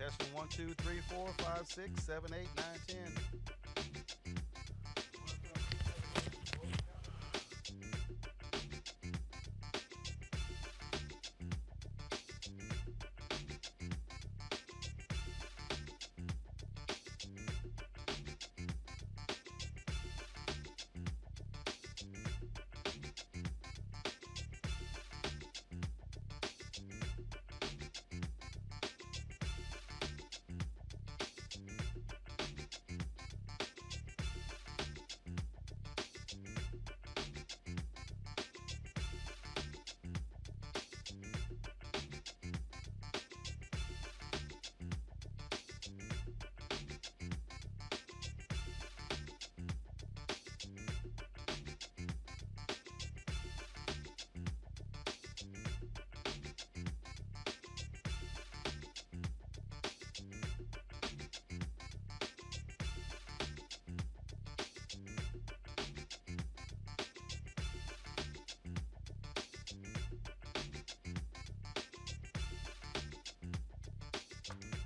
Testing 1, 2, 3, 4, 5, 6, 7, 8, 9, 10.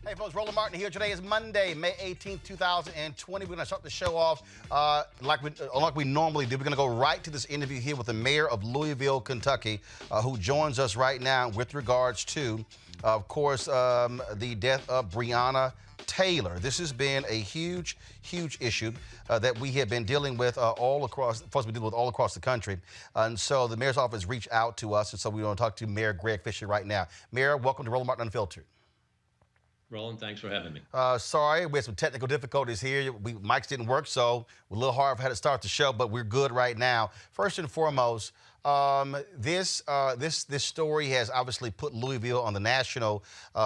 Hey folks, Roland Martin here. Today is Monday, May 18th, 2020. We're going to start the show off like we normally do. We're going to go right to this interview here with the mayor of Louisville, Kentucky, who joins us right now with regards to, of course, the death of Breonna Taylor. This has been a huge issue that we have been dealing with all across the country. And so the mayor's office reached out to us, and so we want to talk to Mayor Greg Fisher right now. Mayor, welcome to Roland Martin Unfiltered. Roland, thanks for having me. Sorry, we had some technical difficulties here. Mics didn't work, so we're a little hard for how to start the show, but we're good right now. First and foremost, this story has obviously put Louisville on the national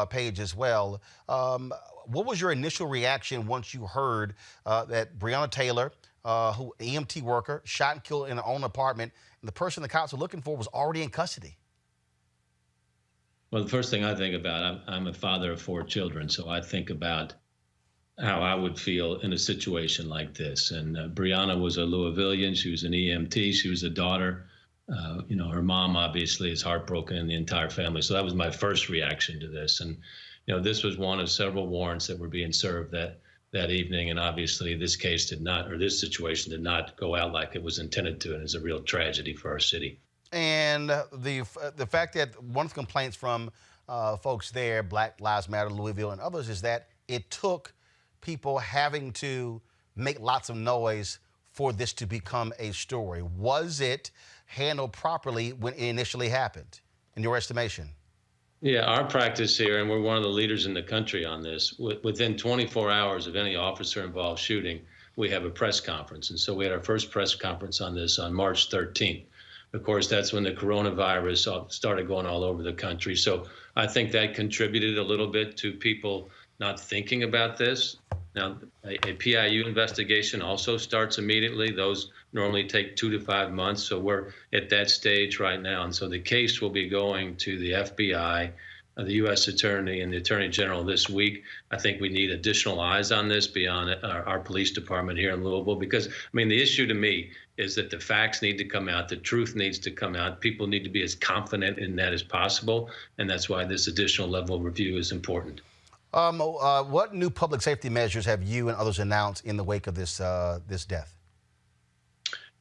page as well. What was your initial reaction once you heard that Breonna Taylor, who EMT worker, shot and killed in her own apartment, and the person the cops were looking for was already in custody? Well, the first thing I think about, I'm a father of 4 children, so I think about how I would feel in a situation like this. And Breonna was a Louisvillian. She was an EMT. She was a daughter. Her mom obviously is heartbroken, and the entire family. So that was my first reaction to this. And this was one of several warrants that were being served that evening. And obviously, this case did not, or this situation did not go out like it was intended to, and it's a real tragedy for our city. And the fact that one of the complaints from folks there, Black Lives Matter, Louisville, and others, is that it took people having to make lots of noise for this to become a story. Was it handled properly when it initially happened, in your estimation? Yeah, our practice here, and we're one of the leaders in the country on this, within 24 hours of any officer-involved shooting, we have a press conference. And so we had our first press conference on this on March 13th. Of course, that's when the coronavirus started going all over the country. So I think that contributed a little bit to people not thinking about this. Now, a PIU investigation also starts immediately. Those normally take 2 to 5 months. So we're at that stage right now. And so the case will be going to the FBI, the U.S. Attorney, and the Attorney General this week. I think we need additional eyes on this beyond our police department here in Louisville, because, the issue to me is that the facts need to come out, the truth needs to come out. People need to be as confident in that as possible, and that's why this additional level of review is important. What new public safety measures have you and others announced in the wake of this death?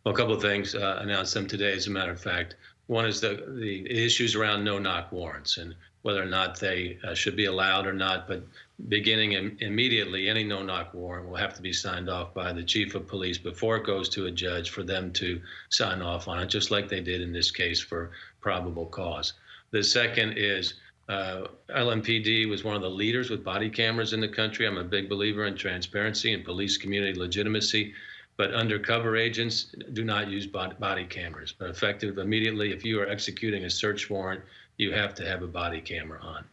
Well, a couple of things, announced them today, as a matter of fact. One is the issues around no-knock warrants and whether or not they should be allowed or not. But beginning immediately, any no-knock warrant will have to be signed off by the chief of police before it goes to a judge for them to sign off on it, just like they did in this case for probable cause. The second is LMPD was one of the leaders with body cameras in the country. I'm a big believer in transparency and police community legitimacy. But undercover agents do not use body cameras. But effective immediately, if you are executing a search warrant, you have to have a body camera on.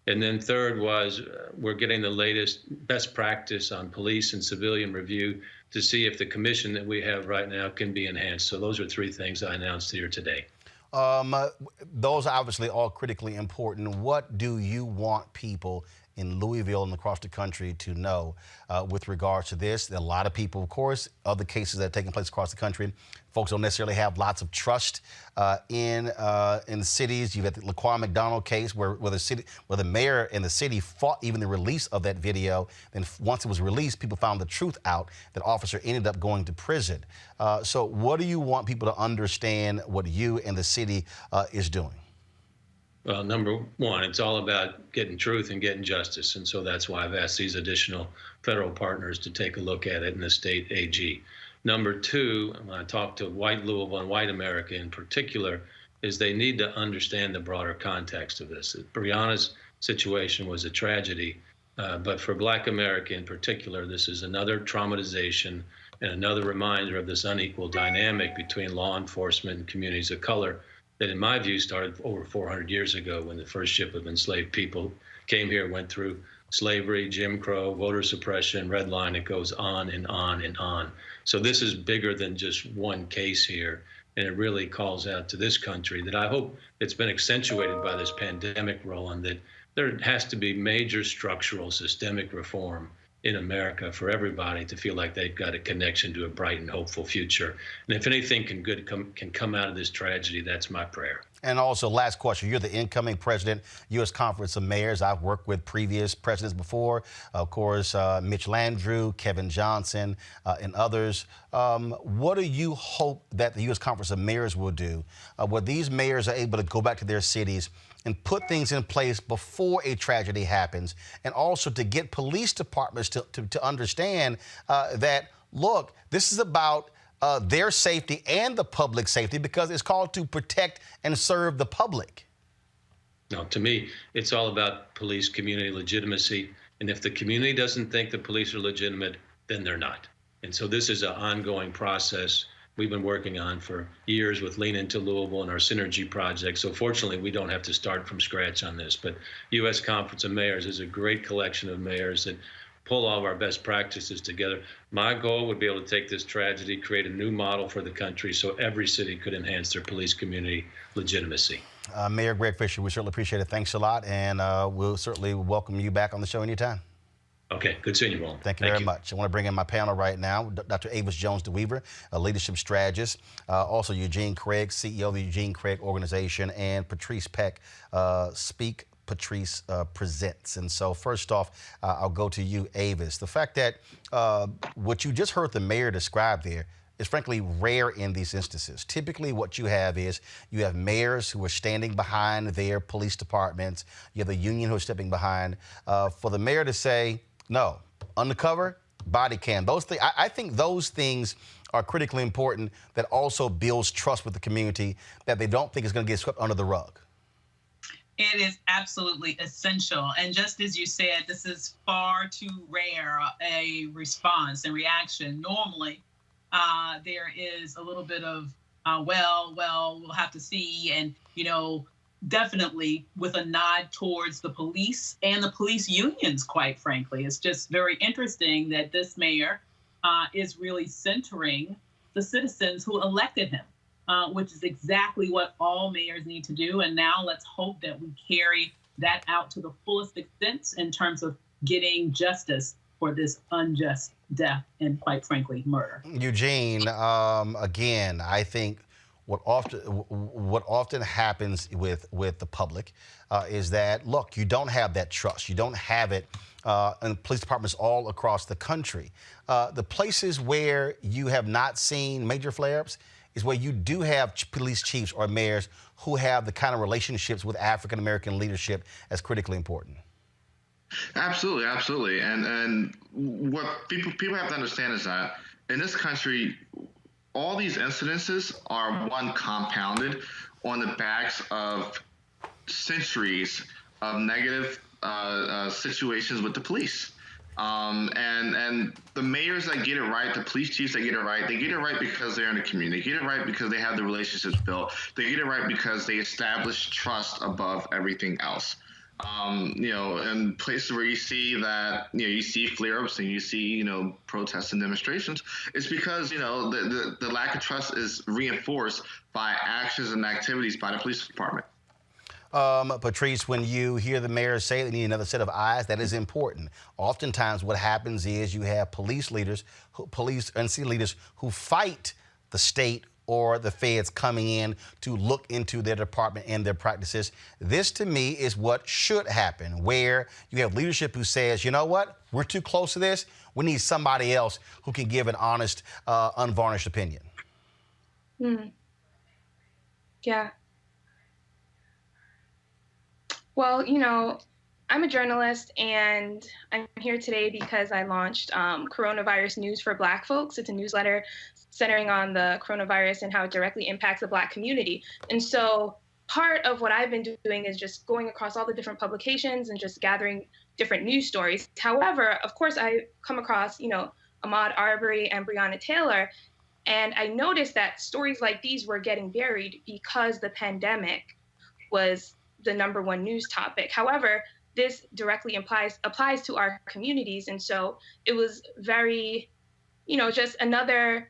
And then third was we're getting the latest best practice on police and civilian review to see if the commission that we have right now can be enhanced. So those are 3 things I announced here today. Those are obviously all critically important. What do you want people in Louisville and across the country to know with regards to this. There are a lot of people, of course, other cases that are taking place across the country. Folks don't necessarily have lots of trust in the cities. You've got the Laquan McDonald case where the mayor and the city fought even the release of that video. And once it was released, people found the truth out. That officer ended up going to prison. So what do you want people to understand what you and the city is doing? Well, number one, it's all about getting truth and getting justice. And so that's why I've asked these additional federal partners to take a look at it in the state AG. Number two, when I talk to white Louisville and white America in particular, is they need to understand the broader context of this. Breonna's situation was a tragedy, but for Black America in particular, this is another traumatization and another reminder of this unequal dynamic between law enforcement and communities of color that, in my view, started over 400 years ago when the first ship of enslaved people came here, went through slavery, Jim Crow, voter suppression, red line. It goes on and on and on. So this is bigger than just one case here. And it really calls out to this country that I hope it's been accentuated by this pandemic, Roland, that there has to be major structural systemic reform in America for everybody to feel like they've got a connection to a bright and hopeful future. And if anything can come out of this tragedy, that's my prayer. And also, last question, you're the incoming president, U.S. Conference of Mayors. I've worked with previous presidents before, of course, Mitch Landrieu, Kevin Johnson, and others. What do you hope that the U.S. Conference of Mayors will do, where these mayors are able to go back to their cities and put things in place before a tragedy happens, and also to get police departments to understand that, look, this is about their safety and the public safety, because it's called to protect and serve the public? No, to me, it's all about police community legitimacy. And if the community doesn't think the police are legitimate, then they're not. And so this is an ongoing process we've been working on for years with Lean Into Louisville and our Synergy project. So fortunately, we don't have to start from scratch on this. But U.S. Conference of Mayors is a great collection of mayors that pull all of our best practices together. My goal would be able to take this tragedy, create a new model for the country so every city could enhance their police community legitimacy. Mayor Greg Fisher, we certainly appreciate it. Thanks a lot, and we'll certainly welcome you back on the show anytime. Okay, good seeing you, Roland. Thank you very much. I want to bring in my panel right now, Dr. Avis Jones-DeWeaver, a leadership strategist, also Eugene Craig, CEO of the Eugene Craig Organization, and Patrice Peck, Speak Patrice Presents. And so first off, I'll go to you, Avis. The fact that what you just heard the mayor describe there is frankly rare in these instances. Typically what you have is you have mayors who are standing behind their police departments. You have the union who are stepping behind. For the mayor to say, no, undercover, body cam, those things, I think those things are critically important, that also builds trust with the community, that they don't think is going to get swept under the rug. It is absolutely essential. And just as you said, this is far too rare a response and reaction. Normally, there is a little bit of, well, we'll have to see. And, definitely with a nod towards the police and the police unions, quite frankly. It's just very interesting that this mayor is really centering the citizens who elected him. Which is exactly what all mayors need to do. And now let's hope that we carry that out to the fullest extent in terms of getting justice for this unjust death and, quite frankly, murder. Eugene, again, I think what often happens with the public is that, look, you don't have that trust. You don't have it in police departments all across the country. The places where you have not seen major flare-ups is where you do have police chiefs or mayors who have the kind of relationships with African-American leadership as critically important. Absolutely, absolutely. And what people have to understand is that in this country, all these incidences are, one, compounded on the backs of centuries of negative situations with the police. And the mayors that get it right, the police chiefs that get it right, they get it right because they're in the community. They get it right because they have the relationships built. They get it right because they establish trust above everything else. In places where you see that, you see flare-ups and you see, protests and demonstrations, it's because, the lack of trust is reinforced by actions and activities by the police department. Patrice, when you hear the mayor say they need another set of eyes, that is important. Oftentimes what happens is you have police leaders, police and city leaders who fight the state or the feds coming in to look into their department and their practices. This, to me, is what should happen, where you have leadership who says, you know what, we're too close to this. We need somebody else who can give an honest, unvarnished opinion. Yeah. Well, you know, I'm a journalist, and I'm here today because I launched Coronavirus News for Black Folks. It's a newsletter centering on the coronavirus and how it directly impacts the Black community. And so part of what I've been doing is just going across all the different publications and just gathering different news stories. However, of course, I come across, you know, Ahmaud Arbery and Breonna Taylor, and I noticed that stories like these were getting buried because the pandemic was the #1 news topic. However, this directly applies to our communities. And so it was very, you know, just another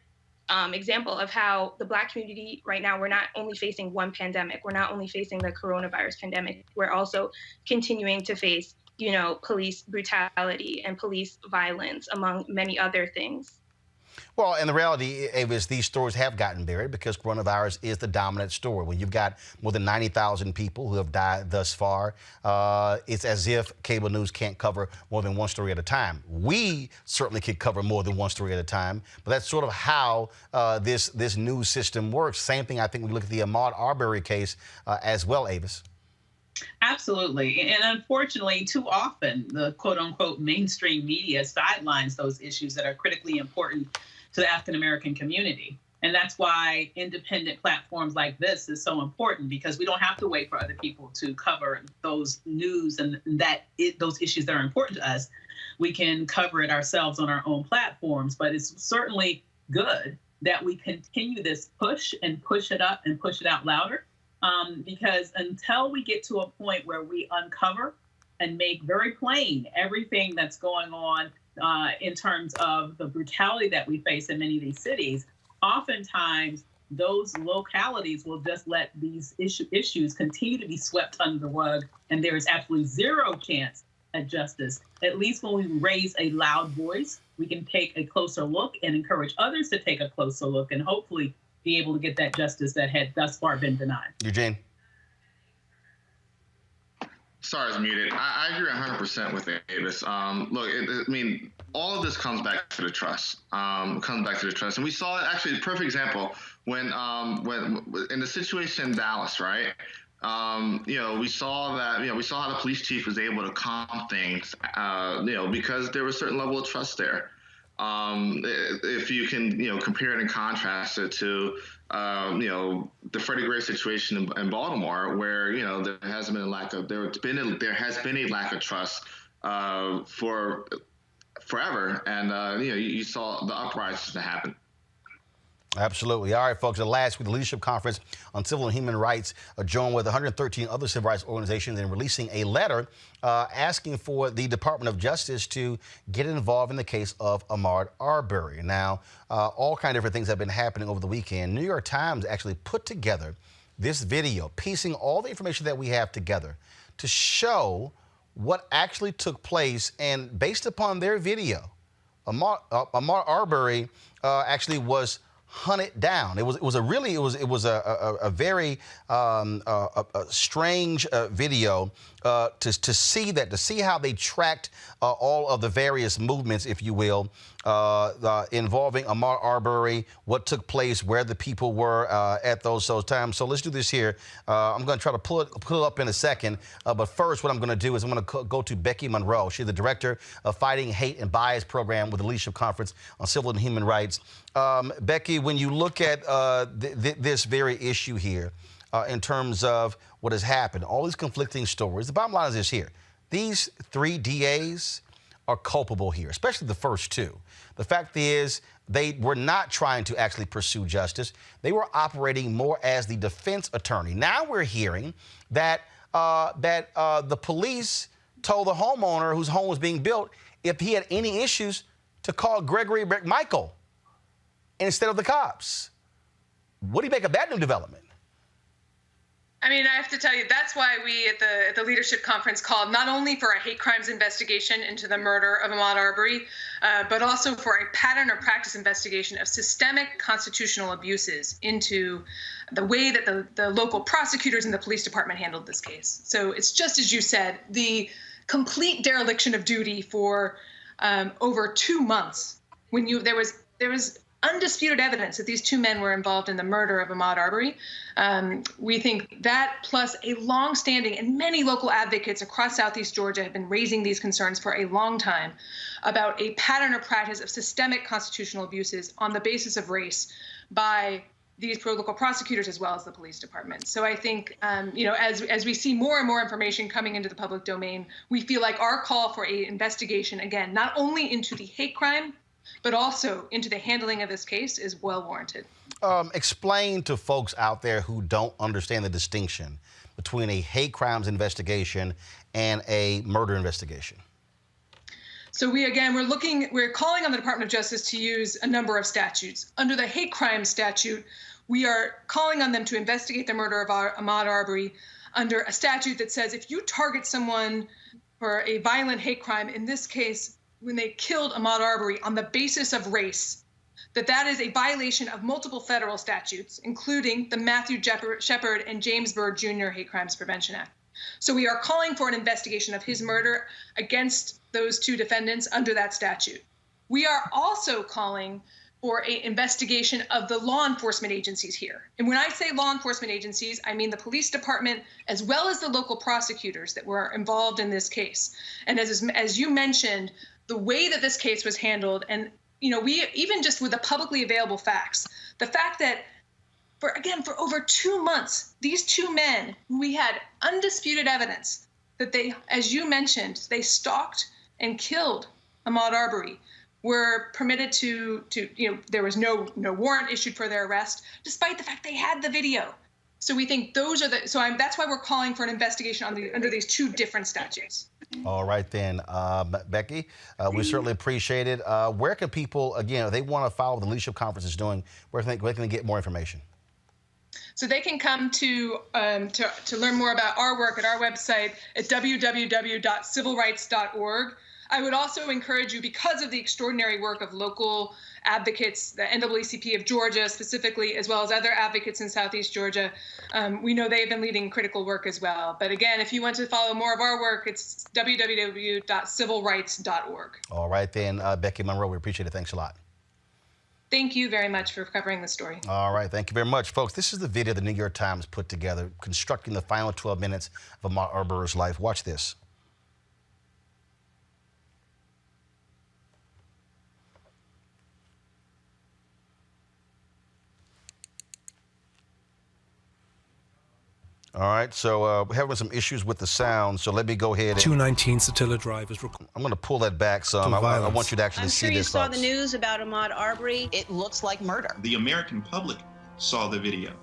example of how the Black community right now, we're not only facing one pandemic, we're not only facing the coronavirus pandemic, we're also continuing to face, you know, police brutality and police violence, among many other things. Well, and the reality is these stories have gotten buried because coronavirus is the dominant story. When you've got more than 90,000 people who have died thus far, it's as if cable news can't cover more than one story at a time. We certainly could cover more than one story at a time, but that's sort of how this news system works. Same thing, I think, we look at the Ahmaud Arbery case as well, Avis. Absolutely. And unfortunately, too often, the quote unquote mainstream media sidelines those issues that are critically important to the African American community. And that's why independent platforms like this is so important, because we don't have to wait for other people to cover those news and those issues that are important to us. We can cover it ourselves on our own platforms, but it's certainly good that we continue this push and push it up and push it out louder. Because until we get to a point where we uncover and make very plain everything that's going on in terms of the brutality that we face in many of these cities, oftentimes those localities will just let these issues continue to be swept under the rug, and there is absolutely zero chance at justice. At least when we raise a loud voice, we can take a closer look and encourage others to take a closer look and hopefully be able to get that justice that had thus far been denied. Eugene? Sorry, I was muted. I agree 100% with Avis. Look, I mean, all of this comes back to the trust. And we saw it, actually, a perfect example when in the situation in Dallas, right? You know, we saw how the police chief was able to calm things, you know, because there was a certain level of trust there. If you can, you know, compare it and contrast it to, you know, the Freddie Gray situation in Baltimore, where, you know, there has been a lack of trust for forever, and you know, you saw the uprisings that happened. Absolutely. All right, folks, the last week, the Leadership Conference on Civil and Human Rights joined with 113 other civil rights organizations in releasing a letter asking for the Department of Justice to get involved in the case of Ahmaud Arbery. Now, all kinds of different things have been happening over the weekend. New York Times actually put together this video, piecing all the information that we have together to show what actually took place. And based upon their video, Ahmaud Arbery actually was hunted down. It was a very strange video to see how they tracked all of the various movements, if you will, involving Ahmaud Arbery, what took place, where the people were at those times. So let's do this here. I'm going to try to pull it up in a second. But first, what I'm going to do is I'm going to go to Becky Monroe. She's the director of Fighting Hate and Bias Program with the Leadership Conference on Civil and Human Rights. Becky, when you look at this very issue here, in terms of what has happened, all these conflicting stories, the bottom line is this here. These 3 DAs are culpable here, especially the first 2. The fact is they were not trying to actually pursue justice. They were operating more as the defense attorney. Now we're hearing that the police told the homeowner whose home was being built if he had any issues to call Gregory McMichael instead of the cops. What do you make of that new development? I mean, I have to tell you, that's why we at the leadership conference called not only for a hate crimes investigation into the murder of Ahmaud Arbery, but also for a pattern or practice investigation of systemic constitutional abuses into the way that the local prosecutors and the police department handled this case. So it's just as you said, the complete dereliction of duty for over 2 months when there was undisputed evidence that these two men were involved in the murder of Ahmaud Arbery. We think that plus a long-standing, and many local advocates across Southeast Georgia have been raising these concerns for a long time about a pattern or practice of systemic constitutional abuses on the basis of race by these local prosecutors as well as the police department. So I think, as we see more and more information coming into the public domain, we feel like our call for an investigation, again, not only into the hate crime, but also into the handling of this case is well warranted. Explain to folks out there who don't understand the distinction between a hate crimes investigation and a murder investigation. So we're calling on the Department of Justice to use a number of statutes. Under the hate crime statute, we are calling on them to investigate the murder of Ahmaud Arbery under a statute that says if you target someone for a violent hate crime, in this case, when they killed Ahmaud Arbery on the basis of race, that is a violation of multiple federal statutes, including the Matthew Shepard and James Byrd Jr. Hate Crimes Prevention Act. So we are calling for an investigation of his murder against those two defendants under that statute. We are also calling for an investigation of the law enforcement agencies here. And when I say law enforcement agencies, I mean the police department as well as the local prosecutors that were involved in this case. And as you mentioned, the way that this case was handled, and we even just with the publicly available facts, the fact that for over 2 months, these two men, we had undisputed evidence that they, as you mentioned, they stalked and killed Ahmaud Arbery, were permitted to there was no warrant issued for their arrest, despite the fact they had the video. So we think that's why we're calling for an investigation under these two different statutes. All right then, Becky, we certainly appreciate it. Where can people, again, if they want to follow what the leadership conference is doing, where can they get more information? So they can come to learn more about our work at our website at www.civilrights.org. I would also encourage you, because of the extraordinary work of local advocates, the NAACP of Georgia specifically, as well as other advocates in Southeast Georgia, we know they've been leading critical work as well. But again, if you want to follow more of our work, it's www.civilrights.org. All right then, Becky Monroe, we appreciate it. Thanks a lot. Thank you very much for covering the story. All right, thank you very much, folks. This is the video the New York Times put together, constructing the final 12 minutes of Ahmaud Arbery's life. Watch this. All right, so we're having some issues with the sound, so let me go ahead and... 219 Satilla Drive is... I'm going to pull that back some. I want you to actually see this, I'm sure you saw the news about Ahmaud Arbery. It looks like murder. The American public saw the video.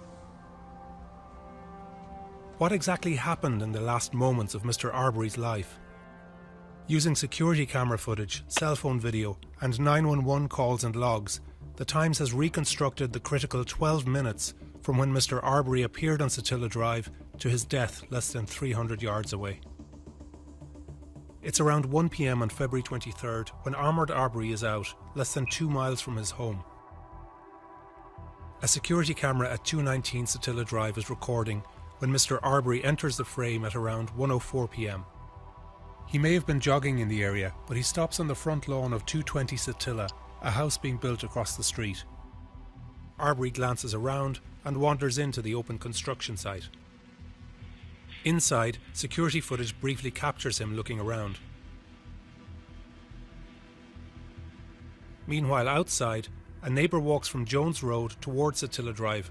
What exactly happened in the last moments of Mr. Arbery's life? Using security camera footage, cell phone video, and 911 calls and logs, the Times has reconstructed the critical 12 minutes from when Mr. Arbery appeared on Satilla Drive to his death less than 300 yards away. It's around 1 p.m. on February 23rd when Ahmaud Arbery is out, less than 2 miles from his home. A security camera at 219 Satilla Drive is recording when Mr. Arbery enters the frame at around 1:04 p.m. He may have been jogging in the area, but he stops on the front lawn of 220 Satilla, a house being built across the street. Arbery glances around and wanders into the open construction site. Inside, security footage briefly captures him looking around. Meanwhile, outside, a neighbour walks from Jones Road towards Satilla Drive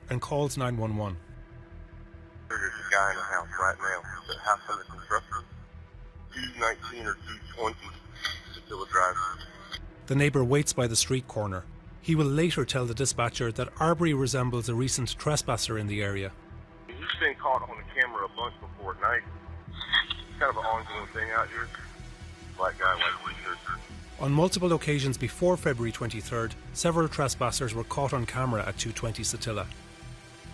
and calls 911. There's a guy in the house right now. The house under construction. 219 or 220 Satilla Drive. The neighbour waits by the street corner. He will later tell the dispatcher that Arbery resembles a recent trespasser in the area. He's been caught on the camera a bunch before at night. It's kind of an ongoing thing out here. Black guy, white t-shirt. On multiple occasions before February 23rd, several trespassers were caught on camera at 220 Satilla.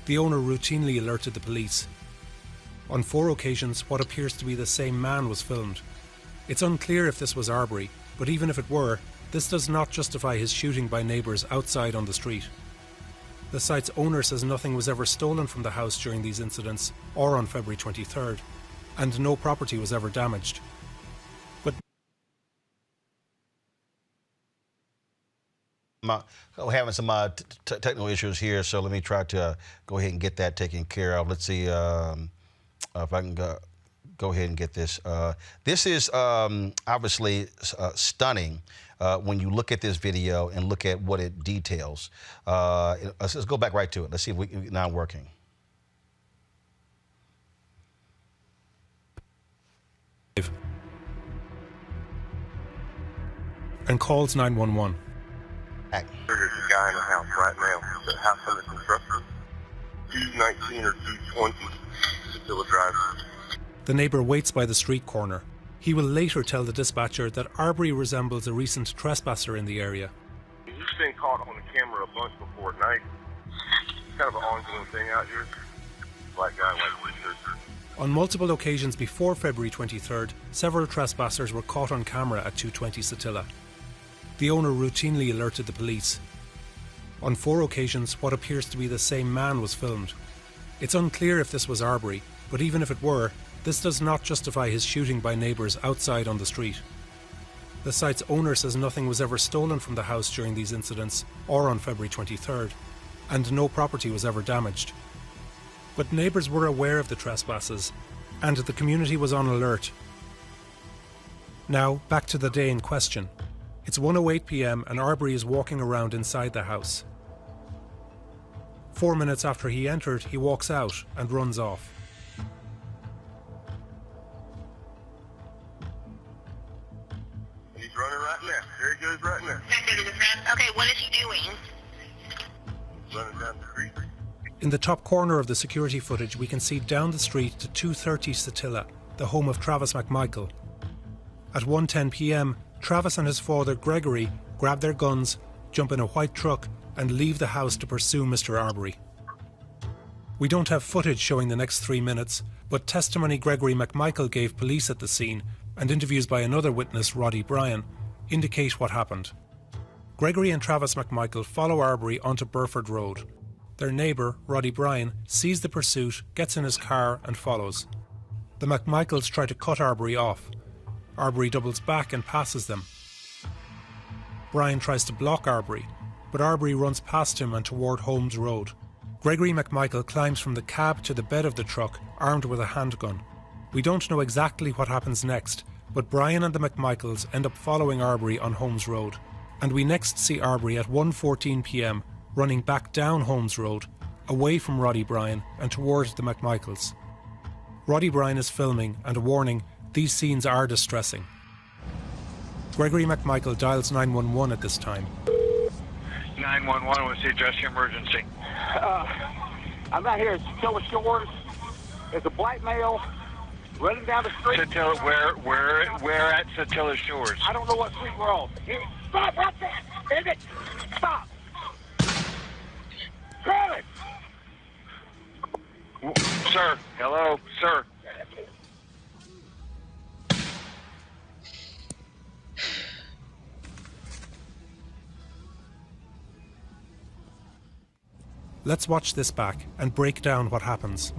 The owner routinely alerted the police. On 4 occasions, what appears to be the same man was filmed. It's unclear if this was Arbery, but even if it were, this does not justify his shooting by neighbours outside on the street. The site's owner says nothing was ever stolen from the house during these incidents or on February 23rd, and no property was ever damaged. We're having some technical issues here, so let me try to go ahead and get that taken care of. Let's see if I can go ahead and get this. This is obviously stunning when you look at this video and look at what it details. Let's go back right to it. Let's see if we now working. And calls 911. There's a guy in the house right now. The house under construction. 219 or 220 Satilla Drive. The neighbour waits by the street corner. He will later tell the dispatcher that Arbery resembles a recent trespasser in the area. He's been caught on the camera a bunch before at night. It's kind of an ongoing thing out here. Black guy, white t-shirt. On multiple occasions before February 23rd, several trespassers were caught on camera at 220 Satilla. The owner routinely alerted the police. On 4 occasions, what appears to be the same man was filmed. It's unclear if this was Arbery, but even if it were, this does not justify his shooting by neighbours outside on the street. The site's owner says nothing was ever stolen from the house during these incidents or on February 23rd, and no property was ever damaged. But neighbours were aware of the trespasses, and the community was on alert. Now, back to the day in question. It's 1:08 p.m. and Arbery is walking around inside the house. 4 minutes after he entered, he walks out and runs off. He's running right now. There he goes right now. Okay, what is he doing? Running down the street. In the top corner of the security footage, we can see down the street to 230 Satilla, the home of Travis McMichael. At 1:10 p.m, Travis and his father, Gregory, grab their guns, jump in a white truck and leave the house to pursue Mr. Arbery. We don't have footage showing the next 3 minutes, but testimony Gregory McMichael gave police at the scene and interviews by another witness, Roddy Bryan, indicate what happened. Gregory and Travis McMichael follow Arbery onto Burford Road. Their neighbour, Roddy Bryan, sees the pursuit, gets in his car and follows. The McMichaels try to cut Arbery off. Arbery doubles back and passes them. Bryan tries to block Arbery, but Arbery runs past him and toward Holmes Road. Gregory McMichael climbs from the cab to the bed of the truck, armed with a handgun. We don't know exactly what happens next, but Bryan and the McMichaels end up following Arbery on Holmes Road, and we next see Arbery at 1:14 p.m. running back down Holmes Road, away from Roddy Bryan and towards the McMichaels. Roddy Bryan is filming, and a warning, these scenes are distressing. Gregory McMichael dials 911 at this time. 911, what's the address of your emergency? I'm out here at Satilla Shores. There's a black male running down the street. Satilla, where at Satilla Shores? I don't know what street we're on. Here, stop right there! Is it? Stop! Travis! Sir, hello, sir. Let's watch this back and break down what happens.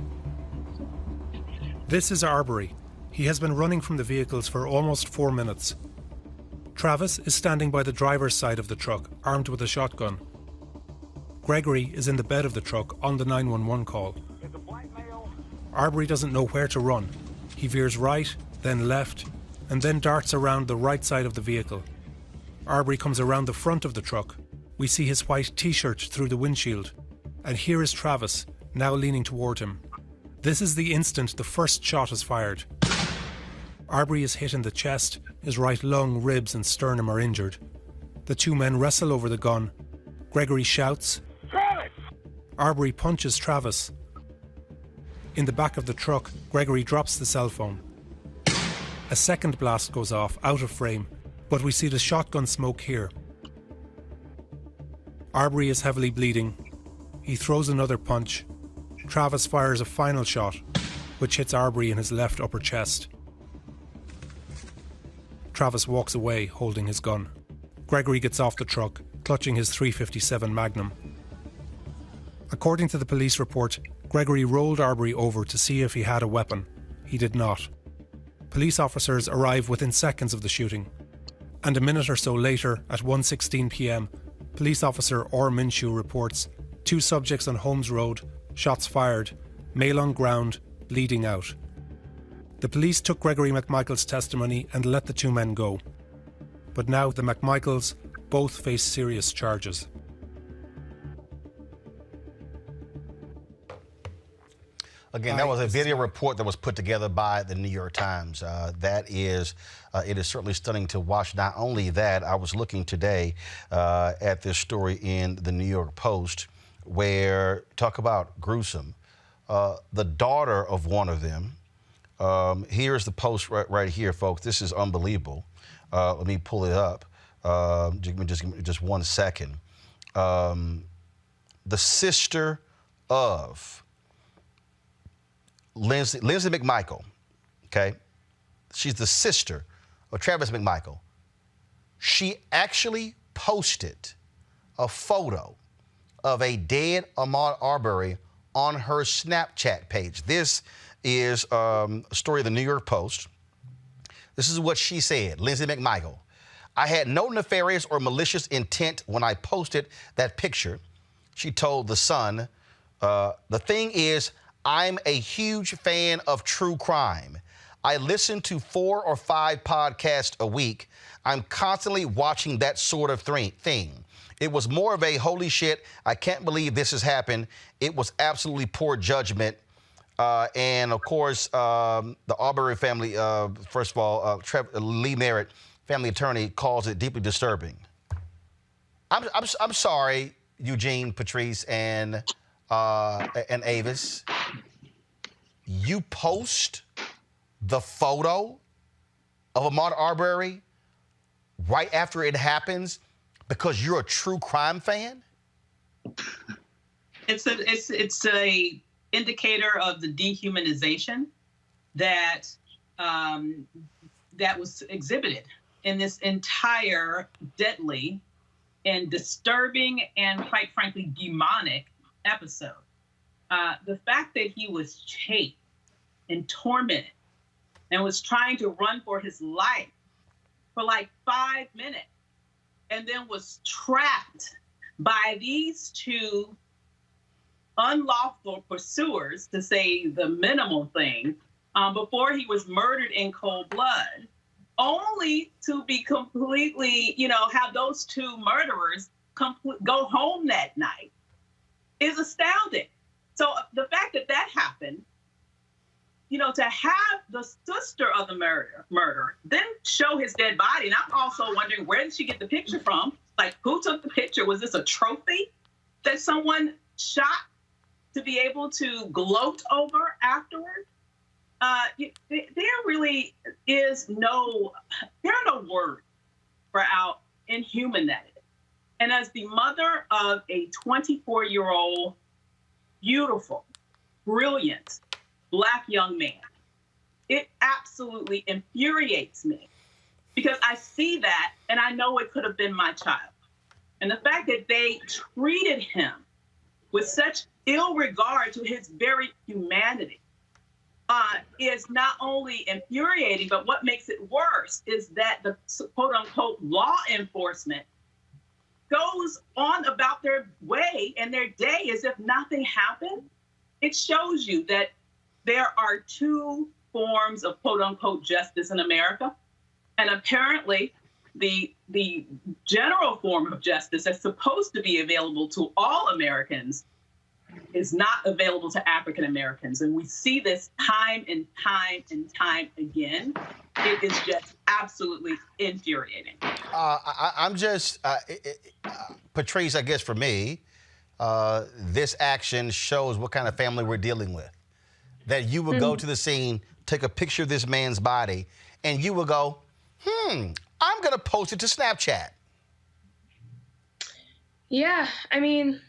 This is Arbery. He has been running from the vehicles for almost 4 minutes. Travis is standing by the driver's side of the truck, armed with a shotgun. Gregory is in the bed of the truck on the 911 call. Arbery doesn't know where to run. He veers right, then left, and then darts around the right side of the vehicle. Arbery comes around the front of the truck. We see his white t-shirt through the windshield. And here is Travis, now leaning toward him. This is the instant the first shot is fired. Arbery is hit in the chest, his right lung, ribs and sternum are injured. The two men wrestle over the gun. Gregory shouts. Travis! Arbery punches Travis. In the back of the truck, Gregory drops the cell phone. A second blast goes off, out of frame, but we see the shotgun smoke here. Arbery is heavily bleeding. He throws another punch. Travis fires a final shot, which hits Arbery in his left upper chest. Travis walks away, holding his gun. Gregory gets off the truck, clutching his .357 Magnum. According to the police report, Gregory rolled Arbery over to see if he had a weapon. He did not. Police officers arrive within seconds of the shooting. And a minute or so later, at 1:16 p.m, police officer Orr Minshew reports 2 subjects on Holmes Road, shots fired, male on ground, bleeding out. The police took Gregory McMichael's testimony and let the 2 men go. But now the McMichaels both face serious charges. Again, that was a video report that was put together by the New York Times. It is certainly stunning to watch. Not only that, I was looking today at this story in the New York Post where, talk about gruesome, the daughter of one of them, here's the post right here, folks. This is unbelievable. Let me pull it up. Give me just 1 second. The sister of Lindsay McMichael, okay? She's the sister of Travis McMichael. She actually posted a photo of a dead Ahmaud Arbery on her Snapchat page. This is a story of the New York Post. This is what she said, Lindsay McMichael. I had no nefarious or malicious intent when I posted that picture. She told The Sun, the thing is, I'm a huge fan of true crime. I listen to 4 or 5 podcasts a week. I'm constantly watching that sort of thing. It was more of a holy shit, I can't believe this has happened. It was absolutely poor judgment. And of course, the Arbery family, first of all, Lee Merritt, family attorney, calls it deeply disturbing. I'm sorry, Eugene, Patrice, and Avis. You post the photo of Ahmaud Arbery right after it happens because you're a true crime fan? It's a indicator of the dehumanization that that was exhibited in this entire deadly and disturbing and, quite frankly, demonic episode. The fact that he was chased and tormented and was trying to run for his life for like 5 minutes and then was trapped by these 2 unlawful pursuers, to say the minimal thing, before he was murdered in cold blood, only to be completely, have those 2 murderers go home that night is astounding. So the fact that that happened, to have the sister of the murder, then show his dead body. And I'm also wondering, where did she get the picture from? Like, who took the picture? Was this a trophy that someone shot to be able to gloat over afterward? There really is there are no words for how inhuman that is. And as the mother of a 24-year-old, beautiful, brilliant Black young man, it absolutely infuriates me because I see that and I know it could have been my child. And the fact that they treated him with such ill regard to his very humanity is not only infuriating, but what makes it worse is that the quote-unquote law enforcement goes on about their way and their day as if nothing happened. It shows you that there are 2 forms of quote-unquote justice in America. And apparently the general form of justice that's supposed to be available to all Americans is not available to African Americans. And we see this time and time and time again. It is just absolutely infuriating. I'm just, Patrice, I guess for me, this action shows what kind of family we're dealing with. That you would go to the scene take a picture of this man's body and you will go, I'm going to post it to Snapchat? Yeah, I mean,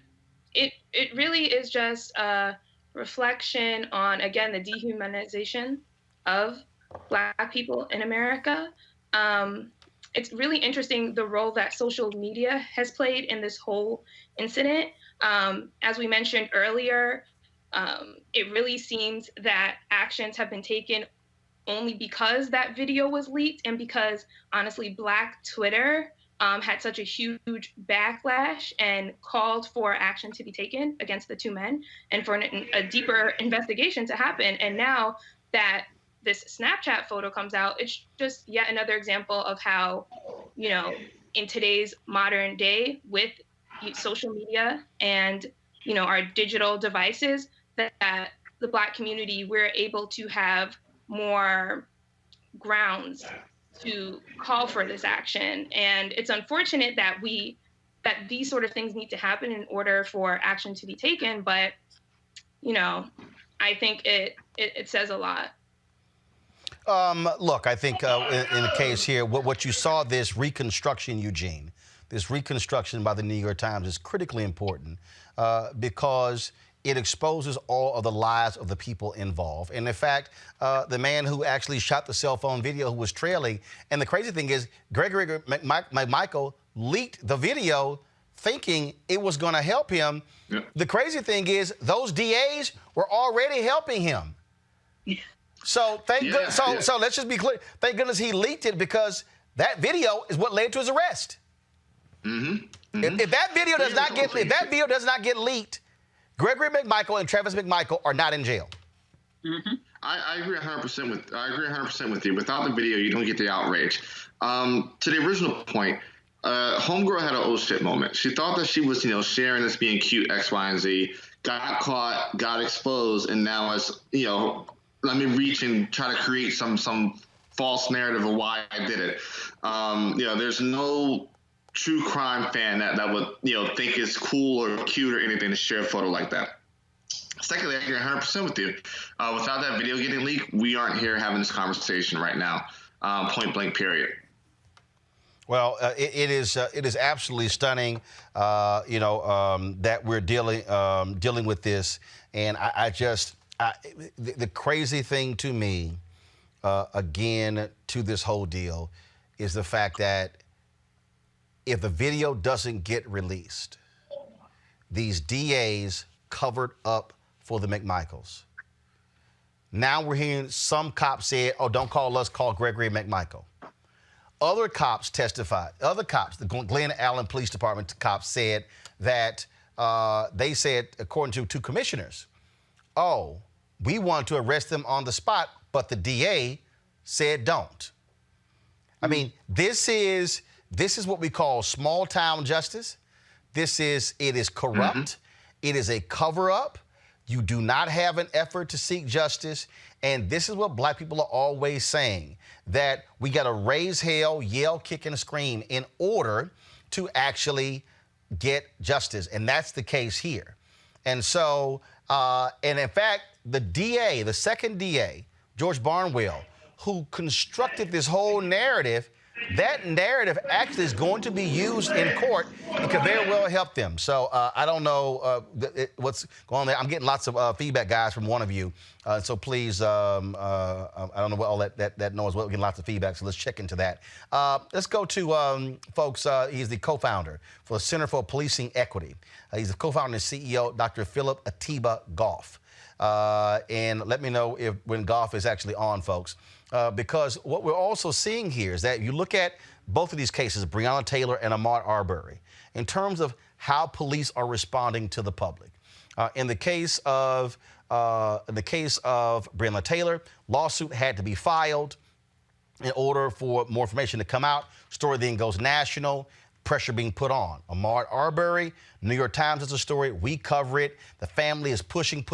it really is just a reflection on, again, the dehumanization of Black people in America. It's really interesting the role that social media has played in this whole incident. As we mentioned earlier, it really seems that actions have been taken only because that video was leaked and because, honestly, Black Twitter had such a huge backlash and called for action to be taken against the two men and for a deeper investigation to happen. And now that this Snapchat photo comes out, it's just yet another example of how, you know, in today's modern day with social media and, you know, our digital devices, that the Black community, we're able to have more grounds to call for this action. And it's unfortunate that these sort of things need to happen in order for action to be taken. But, you know, I think it says a lot. Look, I think in the case here, what you saw, this reconstruction, Eugene, this reconstruction by the New York Times is critically important because it exposes all of the lives of the people involved. And in fact, the man who actually shot the cell phone video who was trailing, and the crazy thing is, Gregory McMichael leaked the video thinking it was going to help him. Yeah. The crazy thing is, those DAs were already helping him. Yeah. So so let's just be clear. Thank goodness he leaked it, because that video is what led to his arrest. Mm-hmm. Mm-hmm. If that video does not get leaked, Gregory McMichael and Travis McMichael are not in jail. Mm-hmm. I agree 100% with you. Without the video, you don't get the outrage. To the original point, homegirl had an oh shit moment. She thought that she was, sharing this being cute, X, Y, and Z. Got caught, got exposed, and now is, let me reach and try to create some false narrative of why I did it. There's no true crime fan that would think it's cool or cute or anything to share a photo like that. Secondly, I agree 100% with you. Without that video getting leaked, we aren't here having this conversation right now. Point blank, period. Well, it is absolutely stunning, that we're dealing with this, and the crazy thing to me, again, to this whole deal, is the fact that if the video doesn't get released, these DAs covered up for the McMichaels. Now we're hearing some cops say, oh, don't call us, call Gregory McMichael. Other cops testified. Other cops, the Glen Allen Police Department cops said that they said, according to two commissioners, oh, we want to arrest them on the spot, but the DA said don't. I mean, this is what we call small town justice. It is corrupt. Mm-hmm. It is a cover up. You do not have an effort to seek justice. And this is what Black people are always saying, that we got to raise hell, yell, kick, and scream in order to actually get justice. And that's the case here. And so, and in fact, the DA, the second DA, George Barnwell, who constructed this whole narrative, that narrative actually is going to be used in court and could very well help them. So I don't know what's going on there. I'm getting lots of feedback, guys, from one of you. So please, I don't know what all that noise. We're getting lots of feedback, so let's check into that. Let's go to folks. He's the co-founder for the Center for Policing Equity. He's the co-founder and CEO, Dr. Philip Atiba Goff. And let me know when Goff is actually on, folks. Because what we're also seeing here is that you look at both of these cases, Breonna Taylor and Ahmaud Arbery, in terms of how police are responding to the public. In the case of Breonna Taylor, lawsuit had to be filed in order for more information to come out. Story then goes national. Pressure being put on. Ahmaud Arbery, New York Times has a story. We cover it. The family is pushing.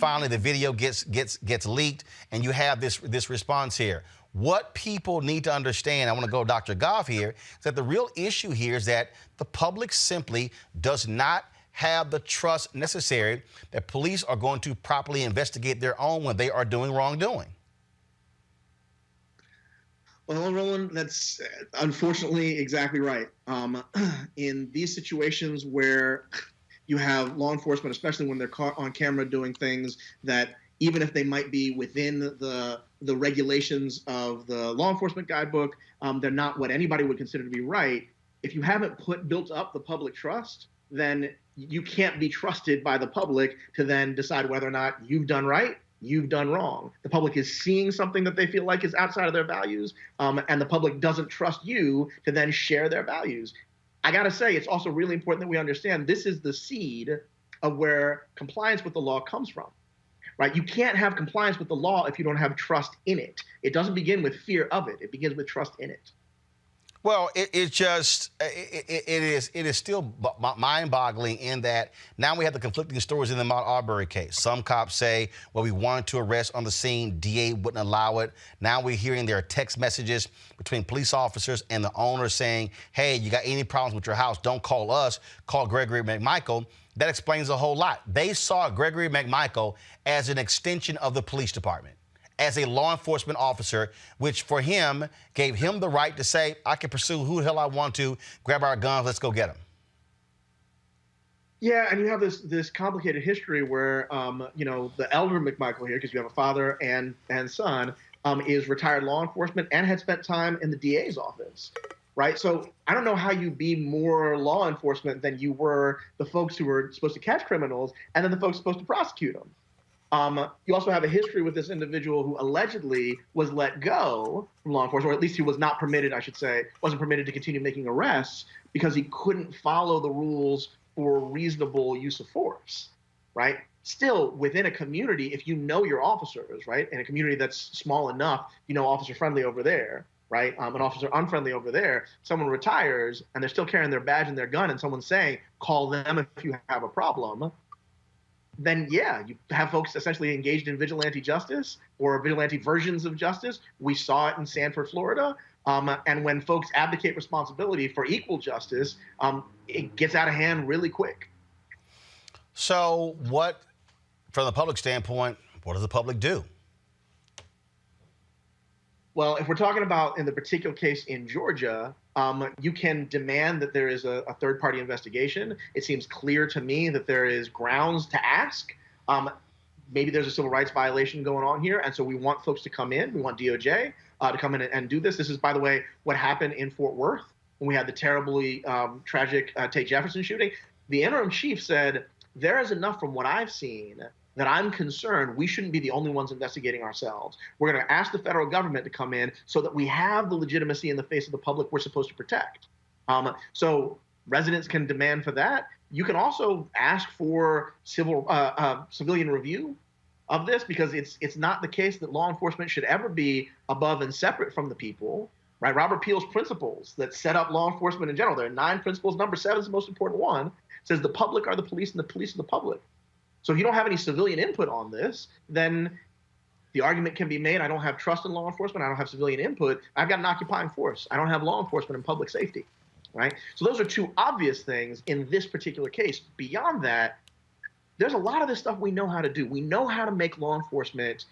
Finally, the video gets leaked, and you have this response here. What people need to understand, I want to go Dr. Goff here, is that the real issue here is that the public simply does not have the trust necessary that police are going to properly investigate their own when they are doing wrongdoing. Well, Roland, that's unfortunately exactly right. In these situations where you have law enforcement, especially when they're caught on camera doing things that, even if they might be within the regulations of the law enforcement guidebook, they're not what anybody would consider to be right. If you haven't built up the public trust, then you can't be trusted by the public to then decide whether or not you've done right, you've done wrong. The public is seeing something that they feel like is outside of their values, and the public doesn't trust you to then share their values. I got to say, it's also really important that we understand this is the seed of where compliance with the law comes from, right? You can't have compliance with the law if you don't have trust in it. It doesn't begin with fear of it. It begins with trust in it. Well, it is still mind-boggling in that now we have the conflicting stories in the Mount Arbery case. Some cops say, well, we wanted to arrest on the scene, DA wouldn't allow it. Now we're hearing there are text messages between police officers and the owner saying, hey, you got any problems with your house, don't call us, call Gregory McMichael. That explains a whole lot. They saw Gregory McMichael as an extension of the police department, as a law enforcement officer, which for him gave him the right to say, I can pursue who the hell I want to, grab our guns, let's go get him. Yeah, and you have this complicated history where, the elder McMichael here, because you have a father and son, is retired law enforcement and had spent time in the DA's office, right? So I don't know how you be more law enforcement than you were the folks who were supposed to catch criminals and then the folks supposed to prosecute them. You also have a history with this individual who allegedly was let go from law enforcement, or at least he was not permitted, I should say, wasn't permitted to continue making arrests because he couldn't follow the rules for reasonable use of force, right? Still, within a community, if you know your officers, right, in a community that's small enough, officer friendly over there, right, an officer unfriendly over there, someone retires and they're still carrying their badge and their gun and someone's saying, call them if you have a problem, then yeah, you have folks essentially engaged in vigilante justice or vigilante versions of justice. We saw it in Sanford, Florida. And when folks abdicate responsibility for equal justice, it gets out of hand really quick. So what, from the public standpoint, what does the public do? Well, if we're talking about in the particular case in Georgia, you can demand that there is a third-party investigation. It seems clear to me that there is grounds to ask. Maybe there's a civil rights violation going on here, and so we want folks to come in. We want DOJ to come in and do this. This is, by the way, what happened in Fort Worth when we had the terribly tragic Tate Jefferson shooting. The interim chief said, there is enough from what I've seen that I'm concerned we shouldn't be the only ones investigating ourselves. We're going to ask the federal government to come in so that we have the legitimacy in the face of the public we're supposed to protect. So residents can demand for that. You can also ask for civilian review of this, because it's not the case that law enforcement should ever be above and separate from the people, right? Robert Peel's principles that set up law enforcement in general, there are 9 principles. Number 7 is the most important one. Says the public are the police and the police are the public. So if you don't have any civilian input on this, then the argument can be made, I don't have trust in law enforcement, I don't have civilian input, I've got an occupying force. I don't have law enforcement and public safety, right? So those are 2 obvious things in this particular case. Beyond that, there's a lot of this stuff we know how to do. We know how to make law enforcement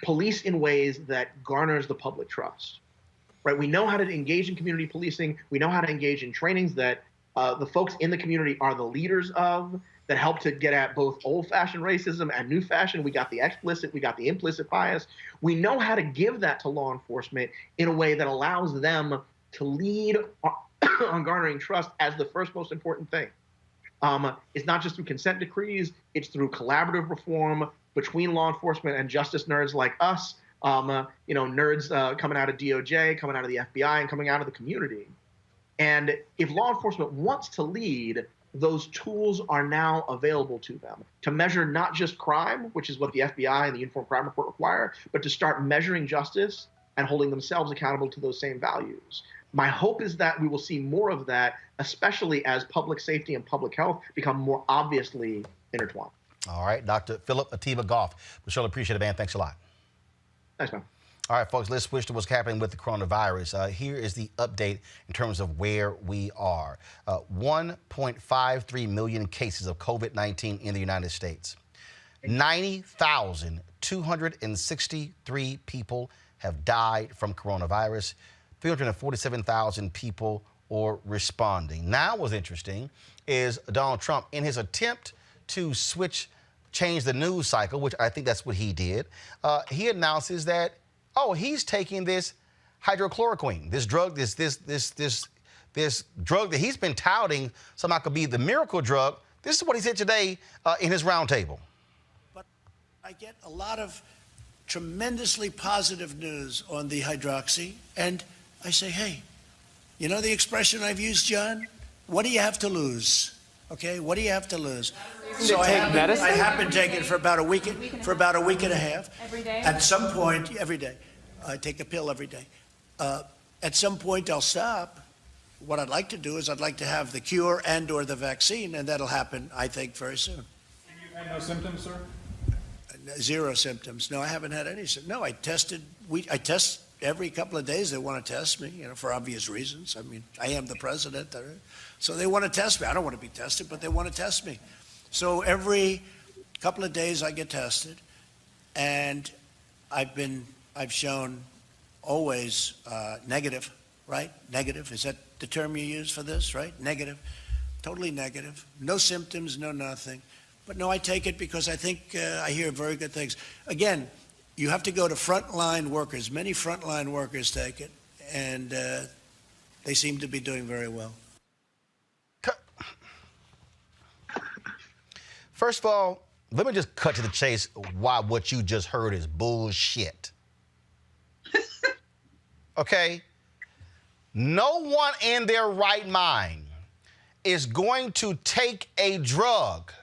police in ways that garners the public trust, right? We know how to engage in community policing. We know how to engage in trainings that the folks in the community are the leaders of, that help to get at both old-fashioned racism and new fashion. We got the explicit, we got the implicit bias. We know how to give that to law enforcement in a way that allows them to lead on garnering trust as the first most important thing. It's not just through consent decrees, it's through collaborative reform between law enforcement and justice nerds like us, nerds coming out of DOJ, coming out of the FBI, and coming out of the community. And if law enforcement wants to lead, those tools are now available to them to measure not just crime, which is what the FBI and the Uniform Crime Report require, but to start measuring justice and holding themselves accountable to those same values. My hope is that we will see more of that, especially as public safety and public health become more obviously intertwined. All right, Dr. Philip Atiba Goff. We surely appreciate it, man. Thanks a lot. Thanks, man. All right, folks, let's switch to what's happening with the coronavirus. Here is the update in terms of where we are. 1.53 million cases of COVID-19 in the United States. 90,263 people have died from coronavirus. 347,000 people are responding. Now, what's interesting is Donald Trump, in his attempt to change the news cycle, which I think that's what he did, he announces that, he's taking this hydrochloroquine, this drug, this drug that he's been touting somehow could be the miracle drug. This is what he said today in his roundtable. But I get a lot of tremendously positive news on the hydroxy, and I say, hey, you know the expression I've used, John? What do you have to lose? Okay, what do you have to lose? So I have been taking it for about a week and a half. Every day? At some point, every day. I take a pill every day. At some point, I'll stop. What I'd like to do is I'd like to have the cure and/or the vaccine, and that'll happen, I think, very soon. And you've had no symptoms, sir? Zero symptoms. No, I haven't had any symptoms. No, I test every couple of days. They want to test me, for obvious reasons. I mean, I am the president, so they want to test me. I don't want to be tested, but they want to test me. So every couple of days I get tested, and I've shown always negative, right? Negative. Is that the term you use for this, right? Negative. Totally negative. No symptoms, no nothing. But no, I take it because I think I hear very good things. Again, you have to go to frontline workers. Many frontline workers take it, and they seem to be doing very well. First of all, let me just cut to the chase why what you just heard is bullshit. Okay? No one in their right mind is going to take a drug,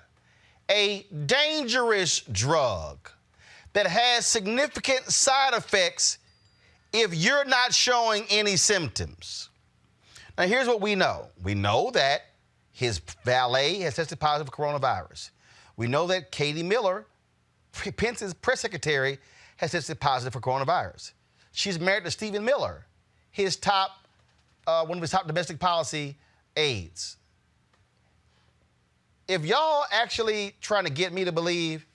a dangerous drug, that has significant side effects if you're not showing any symptoms. Now, here's what we know. We know that his valet has tested positive for coronavirus. We know that Katie Miller, Pence's press secretary, has tested positive for coronavirus. She's married to Stephen Miller, his one of his top domestic policy aides. If y'all actually trying to get me to believe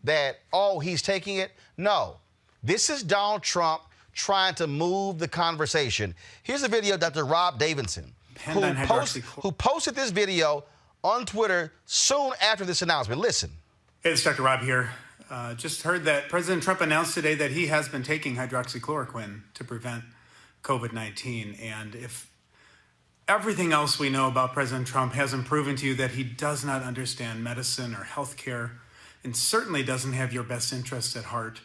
that, he's taking it, no. This is Donald Trump trying to move the conversation. Here's a video of Dr. Rob Davidson, who posted this video on Twitter soon after this announcement. Listen. Hey, it's Dr. Rob here. Just heard that President Trump announced today that he has been taking hydroxychloroquine to prevent COVID-19. And if everything else we know about President Trump hasn't proven to you that he does not understand medicine or healthcare, and certainly doesn't have your best interests at heart,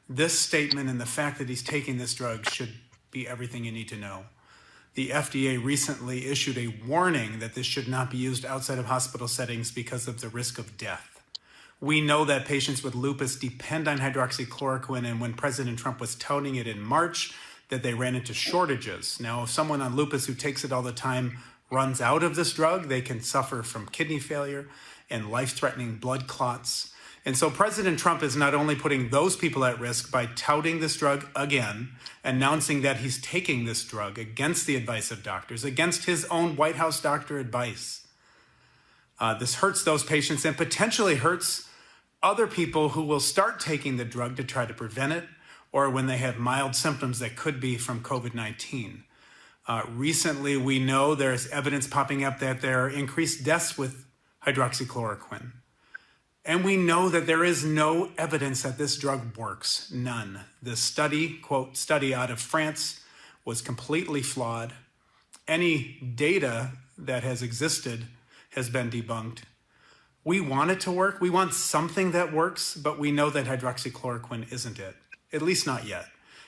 this statement and the fact that he's taking this drug should be everything you need to know. The FDA recently issued a warning that this should not be used outside of hospital settings because of the risk of death. We know that patients with lupus depend on hydroxychloroquine, and when President Trump was touting it in March, that they ran into shortages. Now, if someone on lupus who takes it all the time runs out of this drug, they can suffer from kidney failure and life-threatening blood clots. And so President Trump is not only putting those people at risk by touting this drug again, announcing that he's taking this drug against the advice of doctors, against his own White House doctor advice. This hurts those patients and potentially hurts other people who will start taking the drug to try to prevent it, or when they have mild symptoms that could be from COVID-19. Recently, we know there's evidence popping up that there are increased deaths with hydroxychloroquine. And we know that there is no evidence that this drug works, none. The study, quote, study out of France was completely flawed. Any data that has existed has been debunked. We want it to work. We want something that works, but we know that hydroxychloroquine isn't it, at least not yet.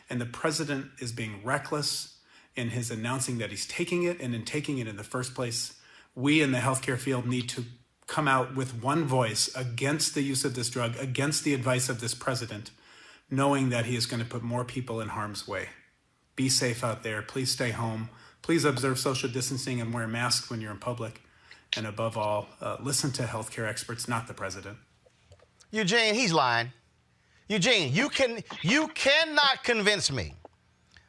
And the president is being reckless in his announcing that he's taking it, and in taking it in the first place. We in the healthcare field need to come out with one voice against the use of this drug, against the advice of this president, knowing that he is going to put more people in harm's way. Be safe out there. Please stay home. Please observe social distancing and wear masks when you're in public. And above all, listen to healthcare experts, not the president. Eugene, he's lying. Eugene, you cannot convince me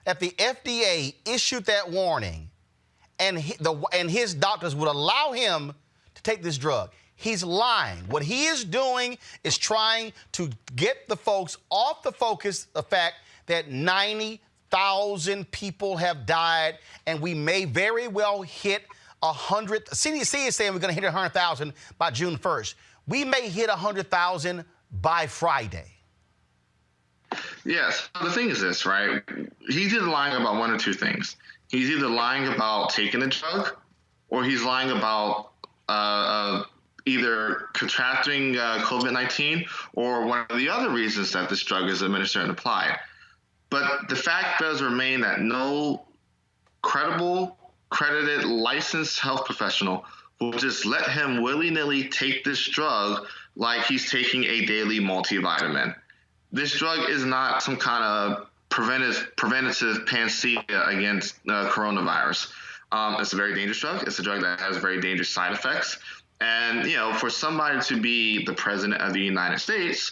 that the FDA issued that warning and his doctors would allow him to take this drug. He's lying. What he is doing is trying to get the folks off the focus, the fact that 90,000 people have died, and we may very well hit 100. CDC is saying we're going to hit 100,000 by June 1st. We may hit 100,000 by Friday. Yes. The thing is this, right? He's either lying about one or two things. He's either lying about taking the drug, or he's lying about either contracting COVID-19 or one of the other reasons that this drug is administered and applied. But the fact does remain that no credible, credited, licensed health professional will just let him willy-nilly take this drug like he's taking a daily multivitamin. This drug is not some kind of preventative panacea against coronavirus. It's a very dangerous drug. It's a drug that has very dangerous side effects. And, for somebody to be the president of the United States,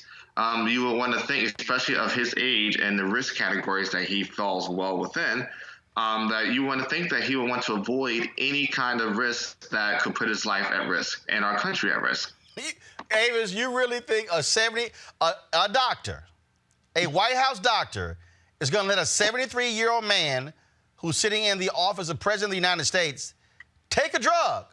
you would want to think, especially of his age and the risk categories that he falls well within, that you want to think that he would want to avoid any kind of risk that could put his life at risk and our country at risk. Avis, you really think a doctor, a White House doctor, is going to let a 73-year-old man who's sitting in the office of President of the United States take a drug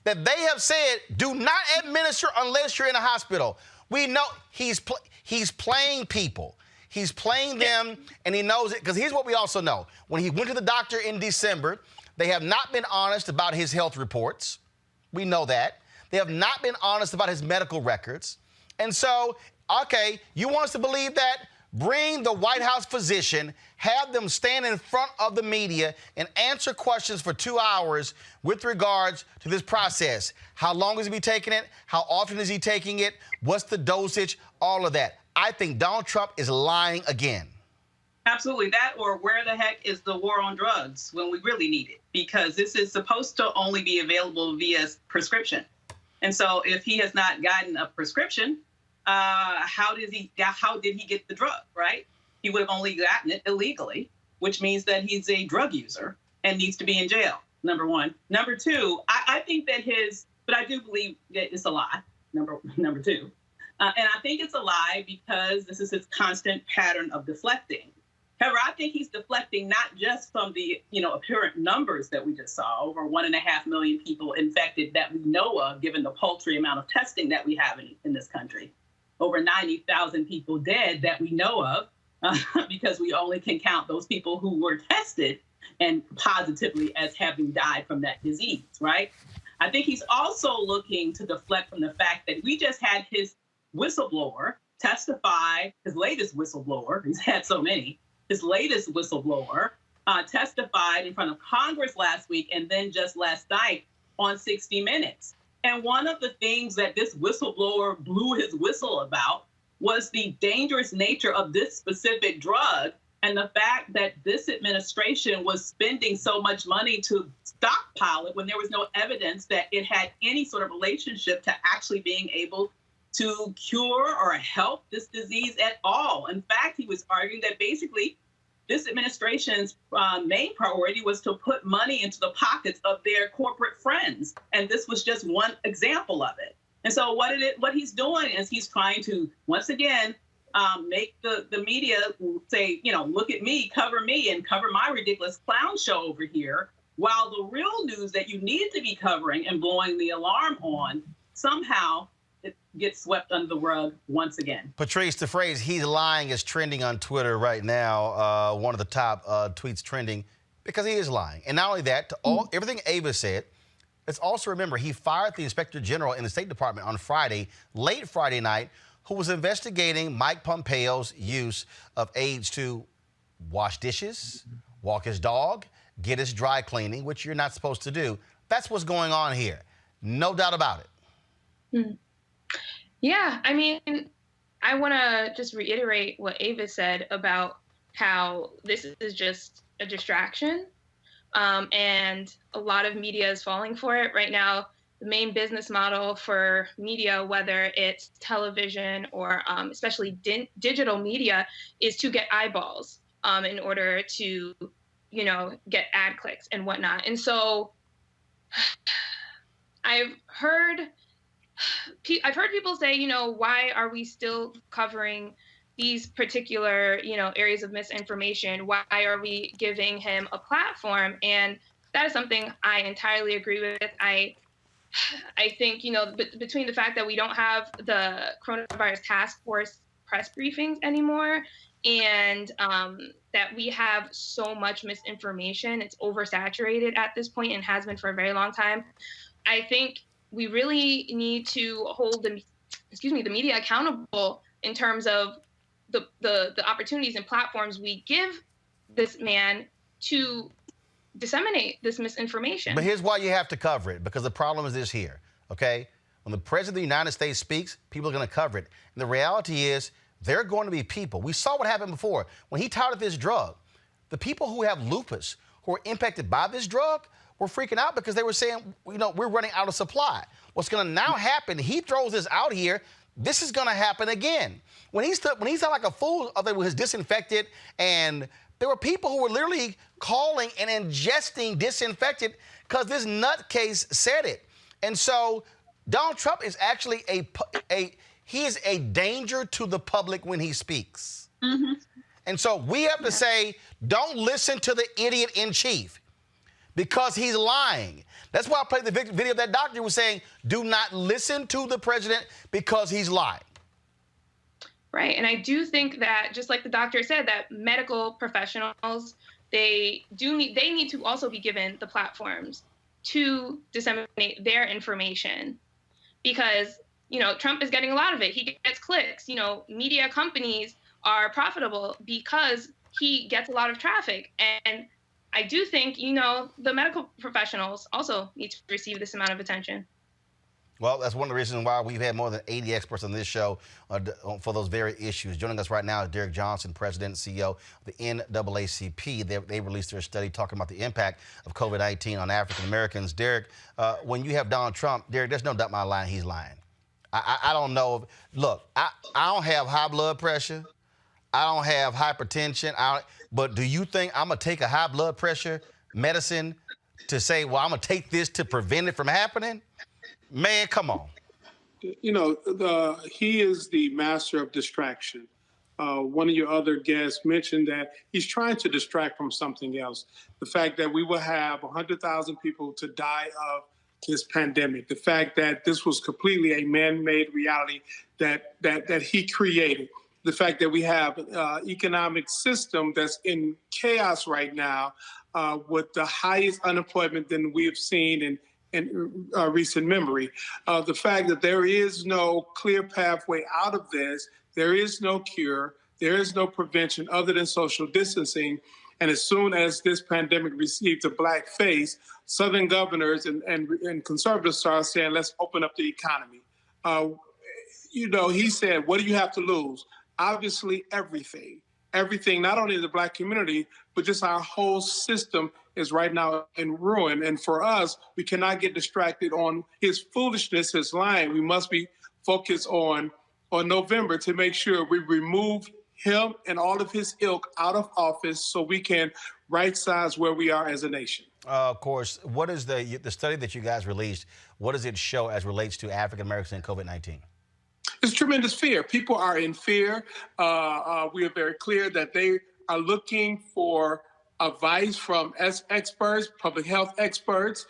that they have said do not administer unless you're in a hospital? We know he's playing people. He's playing them, and he knows it, because here's what we also know. When he went to the doctor in December, they have not been honest about his health reports. We know that. They have not been honest about his medical records. And so, okay, you want us to believe that? Bring the White House physician, have them stand in front of the media and answer questions for 2 hours with regards to this process. How long is he taking it? How often is he taking it? What's the dosage? All of that. I think Donald Trump is lying again. Absolutely. That, or where the heck is the war on drugs when we really need it? Because this is supposed to only be available via prescription. And so if he has not gotten a prescription, how did he get the drug, right? He would have only gotten it illegally, which means that he's a drug user and needs to be in jail, number one. Number two, I think that but I do believe that it's a lie, number two. And I think it's a lie because this is his constant pattern of deflecting. However, I think he's deflecting not just from the apparent numbers that we just saw, over 1.5 million people infected that we know of, given the paltry amount of testing that we have in this country. Over 90,000 people dead that we know of, because we only can count those people who were tested and positively as having died from that disease, right? I think he's also looking to deflect from the fact that we just had his whistleblower testify, his latest whistleblower, he's had so many, his latest whistleblower testified in front of Congress last week and then just last night on 60 Minutes. And one of the things that this whistleblower blew his whistle about was the dangerous nature of this specific drug and the fact that this administration was spending so much money to stockpile it when there was no evidence that it had any sort of relationship to actually being able to cure or help this disease at all. In fact, he was arguing that basically this administration's main priority was to put money into the pockets of their corporate friends. And this was just one example of it. And so what he's doing is he's trying to, once again, make the media say, look at me, and cover my ridiculous clown show over here, while the real news that you need to be covering and blowing the alarm on somehow it gets swept under the rug once again. Patrice, the phrase "he's lying" is trending on Twitter right now. One of the top tweets trending because he is lying. And not only that, everything Ava said, let's also remember he fired the Inspector General in the State Department on Friday, late Friday night, who was investigating Mike Pompeo's use of aides to wash dishes, walk his dog, get his dry cleaning, which you're not supposed to do. That's what's going on here. No doubt about it. Yeah, I mean, I want to just reiterate what Ava said about how this is just a distraction, and a lot of media is falling for it right now. The main business model for media, whether it's television or especially digital media, is to get eyeballs in order to, get ad clicks and whatnot. And so I've heard people say, why are we still covering these particular, areas of misinformation? Why are we giving him a platform? And that is something I entirely agree with. I think, between the fact that we don't have the coronavirus task force press briefings anymore, and that we have so much misinformation, it's oversaturated at this point and has been for a very long time. I think we really need to hold the media accountable in terms of the opportunities and platforms we give this man to disseminate this misinformation. But here's why you have to cover it, because the problem is this here, okay? When the President of the United States speaks, people are going to cover it. And the reality is there are going to be people. We saw what happened before. When he touted this drug, the people who have lupus, who are impacted by this drug, were freaking out because they were saying, we're running out of supply. What's going to now happen, he throws this out here, this is going to happen again. When he sounded like a fool, that was disinfected, and there were people who were literally calling and ingesting disinfectant because this nutcase said it. And so Donald Trump is actually he is a danger to the public when he speaks. Mm-hmm. And so we have to say, don't listen to the idiot in chief because he's lying. That's why I played the video of that doctor who was saying, do not listen to the president because he's lying. Right. And I do think that, just like the doctor said, that medical professionals, they need to also be given the platforms to disseminate their information, because, Trump is getting a lot of it. He gets clicks. Media companies are profitable because he gets a lot of traffic. And I do think, the medical professionals also need to receive this amount of attention. Well, that's one of the reasons why we've had more than 80 experts on this show for those very issues. Joining us right now is Derek Johnson, President and CEO of the NAACP. They released their study talking about the impact of COVID-19 on African Americans. Derek, when you have Donald Trump, Derek, there's no doubt in my mind he's lying. I don't know. Look, I don't have high blood pressure. I don't have hypertension. But do you think I'm going to take a high blood pressure medicine to say, well, I'm going to take this to prevent it from happening? Man, come on. He is the master of distraction. One of your other guests mentioned that he's trying to distract from something else. The fact that we will have 100,000 people to die of this pandemic. The fact that this was completely a man-made reality that he created. The fact that we have an economic system that's in chaos right now with the highest unemployment than we have seen in recent memory. The fact that there is no clear pathway out of this, there is no cure, there is no prevention other than social distancing. And as soon as this pandemic received a black face, Southern governors and conservatives started saying, let's open up the economy. He said, what do you have to lose? Obviously, everything. Everything, not only the black community, but just our whole system is right now in ruin. And for us, we cannot get distracted on his foolishness, his lying. We must be focused on November to make sure we remove him and all of his ilk out of office so we can right-size where we are as a nation. Of course, what is the study that you guys released, what does it show as relates to African Americans and COVID-19? It's tremendous fear. People are in fear. We are very clear that they are looking for advice from experts, public health experts.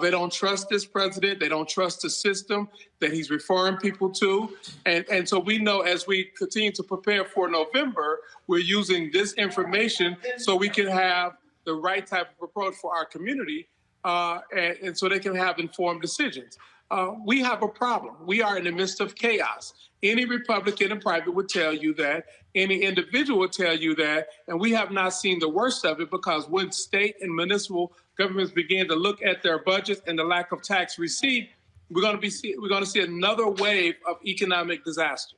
They don't trust this president. They don't trust the system that he's referring people to. And so we know as we continue to prepare for November, we're using this information so we can have the right type of approach for our community and so they can have informed decisions. We have a problem. We are in the midst of chaos. Any Republican in private would tell you that. Any individual would tell you that. And we have not seen the worst of it because when state and municipal governments begin to look at their budgets and the lack of tax receipt, we're going to see another wave of economic disaster.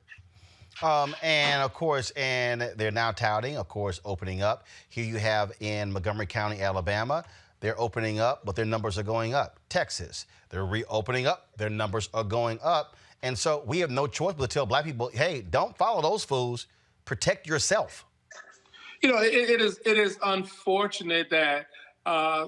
And of course, and they're now touting, of course, opening up. Here you have in Montgomery County, Alabama, they're opening up, but their numbers are going up. Texas, they're reopening up, their numbers are going up. And so we have no choice but to tell black people, hey, don't follow those fools. Protect yourself. It is unfortunate that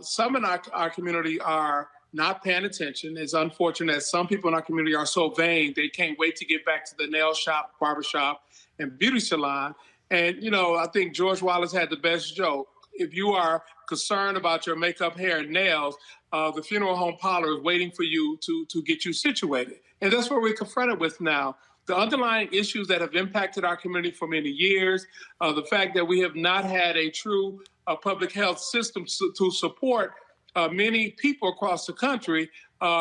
some in our community are not paying attention. It's unfortunate that some people in our community are so vain, they can't wait to get back to the nail shop, barber shop, and beauty salon. And, I think George Wallace had the best joke. If you are concerned about your makeup, hair, and nails, the funeral home parlor is waiting for you to get you situated. And that's what we're confronted with now. The underlying issues that have impacted our community for many years, the fact that we have not had a true public health system to support many people across the country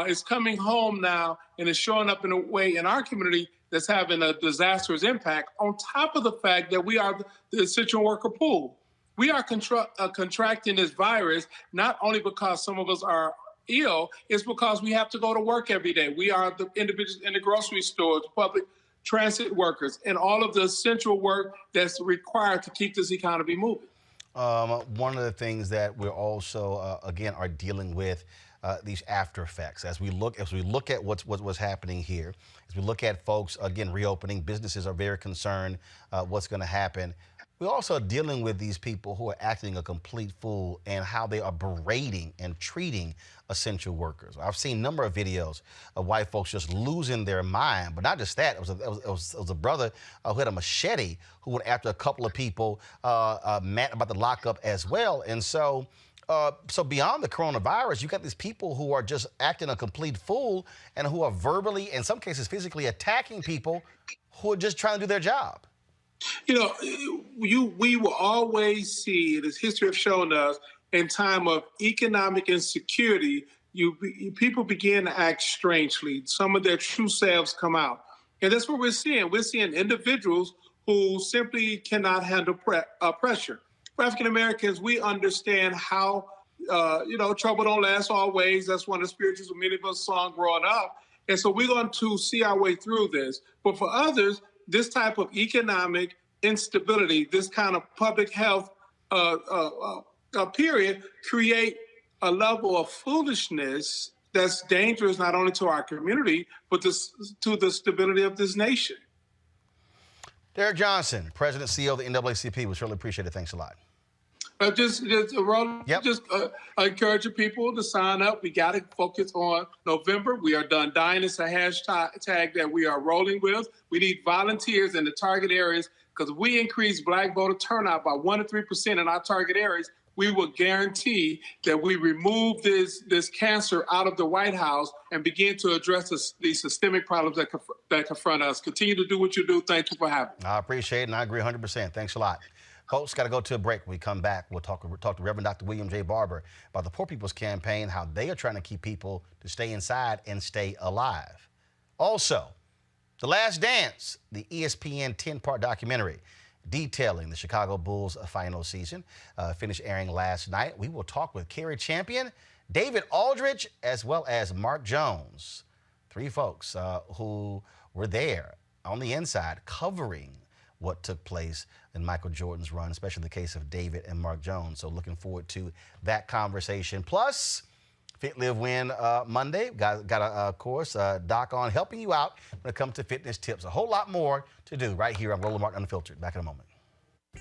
is coming home now and is showing up in a way in our community that's having a disastrous impact, on top of the fact that we are the essential worker pool. We are contracting this virus not only because some of us are ill, it's because we have to go to work every day. We are the individuals in the grocery stores, public transit workers, and all of the essential work that's required to keep this economy moving. One of the things that we're also, again, are dealing with these after effects. As we look at what's happening here, as we look at folks, again, reopening, businesses are very concerned what's going to happen. We're also dealing with these people who are acting a complete fool and how they are berating and treating essential workers. I've seen a number of videos of white folks just losing their mind, but not just that. It was a brother who had a machete who went after a couple of people mad about the lockup as well. And so beyond the coronavirus, you got these people who are just acting a complete fool and who are verbally, in some cases physically, attacking people who are just trying to do their job. We will always see, and as history has shown us, in time of economic insecurity, people begin to act strangely. Some of their true selves come out. And that's what we're seeing. We're seeing individuals who simply cannot handle pressure. For African Americans, we understand how, trouble don't last always. That's one of the spirituals of many of us saw growing up. And so we're going to see our way through this. But for others, this type of economic instability, this kind of public health period, create a level of foolishness that's dangerous not only to our community, but to the stability of this nation. Derek Johnson, President, CEO of the NAACP, was really appreciated. Thanks a lot. Roland, yep. Encouraging people to sign up. We got to focus on November. We are done dying. It's a hashtag that we are rolling with. We need volunteers in the target areas, because if we increase Black voter turnout by 1 to 3% in our target areas, we will guarantee that we remove this cancer out of the White House and begin to address these systemic problems that confront us. Continue to do what you do. Thank you for having me. I appreciate it, and I agree 100%. Thanks a lot. Folks, got to go to a break. When we come back, we'll talk to Reverend Dr. William J. Barber about the Poor People's Campaign, how they are trying to keep people to stay inside and stay alive. Also, The Last Dance, the ESPN 10-part documentary detailing the Chicago Bulls' final season, finished airing last night. We will talk with Kerry Champion, David Aldridge, as well as Mark Jones, three folks who were there on the inside covering what took place in Michael Jordan's run, especially in the case of David and Mark Jones. So looking forward to that conversation. Plus, Fit, Live, Win Monday. Got a course, Doc on helping you out when it comes to fitness tips. A whole lot more to do right here on Roland Martin Unfiltered. Back in a moment.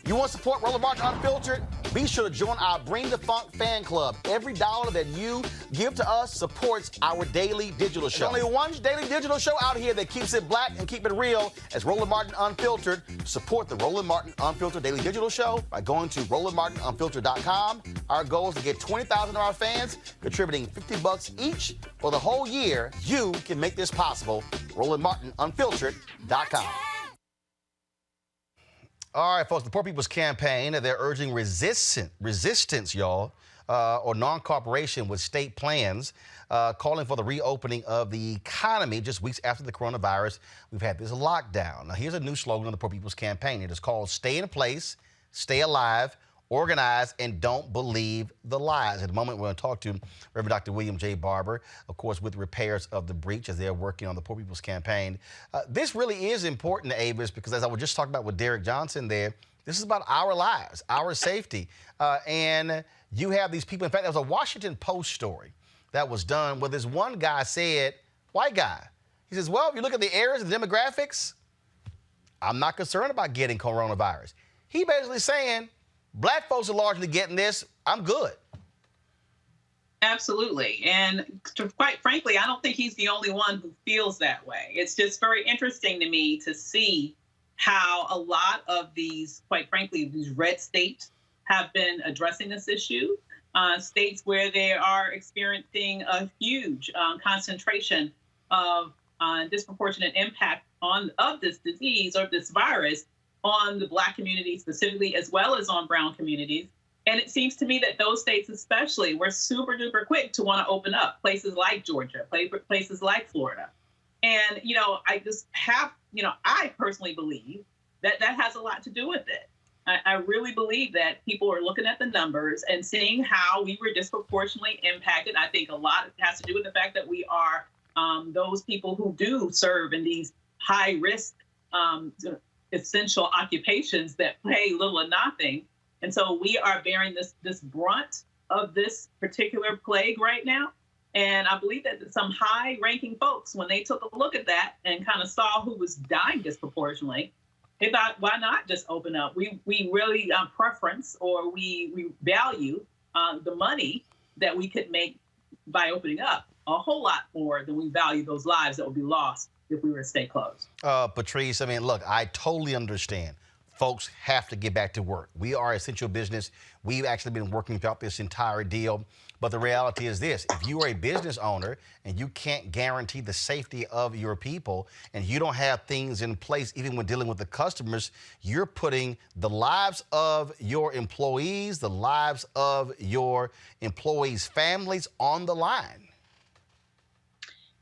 You want to support Roland Martin Unfiltered? Be sure to join our Bring the Funk fan club. Every dollar that you give to us supports our daily digital show. There's only one daily digital show out here that keeps it black and keep it real as Roland Martin Unfiltered. Support the Roland Martin Unfiltered daily digital show by going to RolandMartinUnfiltered.com. Our goal is to get 20,000 of our fans contributing $50 each for the whole year. You can make this possible. RolandMartinUnfiltered.com. All right, folks, the Poor People's Campaign, they're urging resistance, y'all, or non-cooperation with state plans, calling for the reopening of the economy just weeks after the coronavirus. We've had this lockdown. Now, here's a new slogan of the Poor People's Campaign. It is called Stay in Place, Stay Alive, Organize, and Don't Believe the Lies. At the moment, we're going to talk to Reverend Dr. William J. Barber, of course, with repairs of the breach as they're working on the Poor People's Campaign. This really is important to Avis because, as I was just talking about with Derek Johnson there, this is about our lives, our safety. And you have these people. In fact, there was a Washington Post story that was done where this one guy said, white guy, he says, well, if you look at the areas and the demographics, I'm not concerned about getting coronavirus. He basically saying, Black folks are largely getting this. I'm good. Absolutely. And quite frankly, I don't think he's the only one who feels that way. It's just very interesting to me to see how a lot of these, quite frankly, these red states have been addressing this issue. States where they are experiencing a huge concentration of disproportionate impact of this disease or this virus on the Black community specifically, as well as on brown communities. And it seems to me that those states especially were super duper quick to want to open up, places like Georgia, places like Florida. And, I just have, I personally believe that that has a lot to do with it. I really believe that people are looking at the numbers and seeing how we were disproportionately impacted. I think a lot has to do with the fact that we are those people who do serve in these high risk essential occupations that pay little or nothing. And so we are bearing this brunt of this particular plague right now. And I believe that some high-ranking folks, when they took a look at that and kind of saw who was dying disproportionately, they thought, why not just open up? We really preference or we value the money that we could make by opening up a whole lot more than we value those lives that would be lost if we were to stay closed. Patrice, I mean, look, I totally understand. Folks have to get back to work. We are essential business. We've actually been working throughout this entire deal. But the reality is this: if you are a business owner and you can't guarantee the safety of your people and you don't have things in place, even when dealing with the customers, you're putting the lives of your employees, the lives of your employees' families on the line.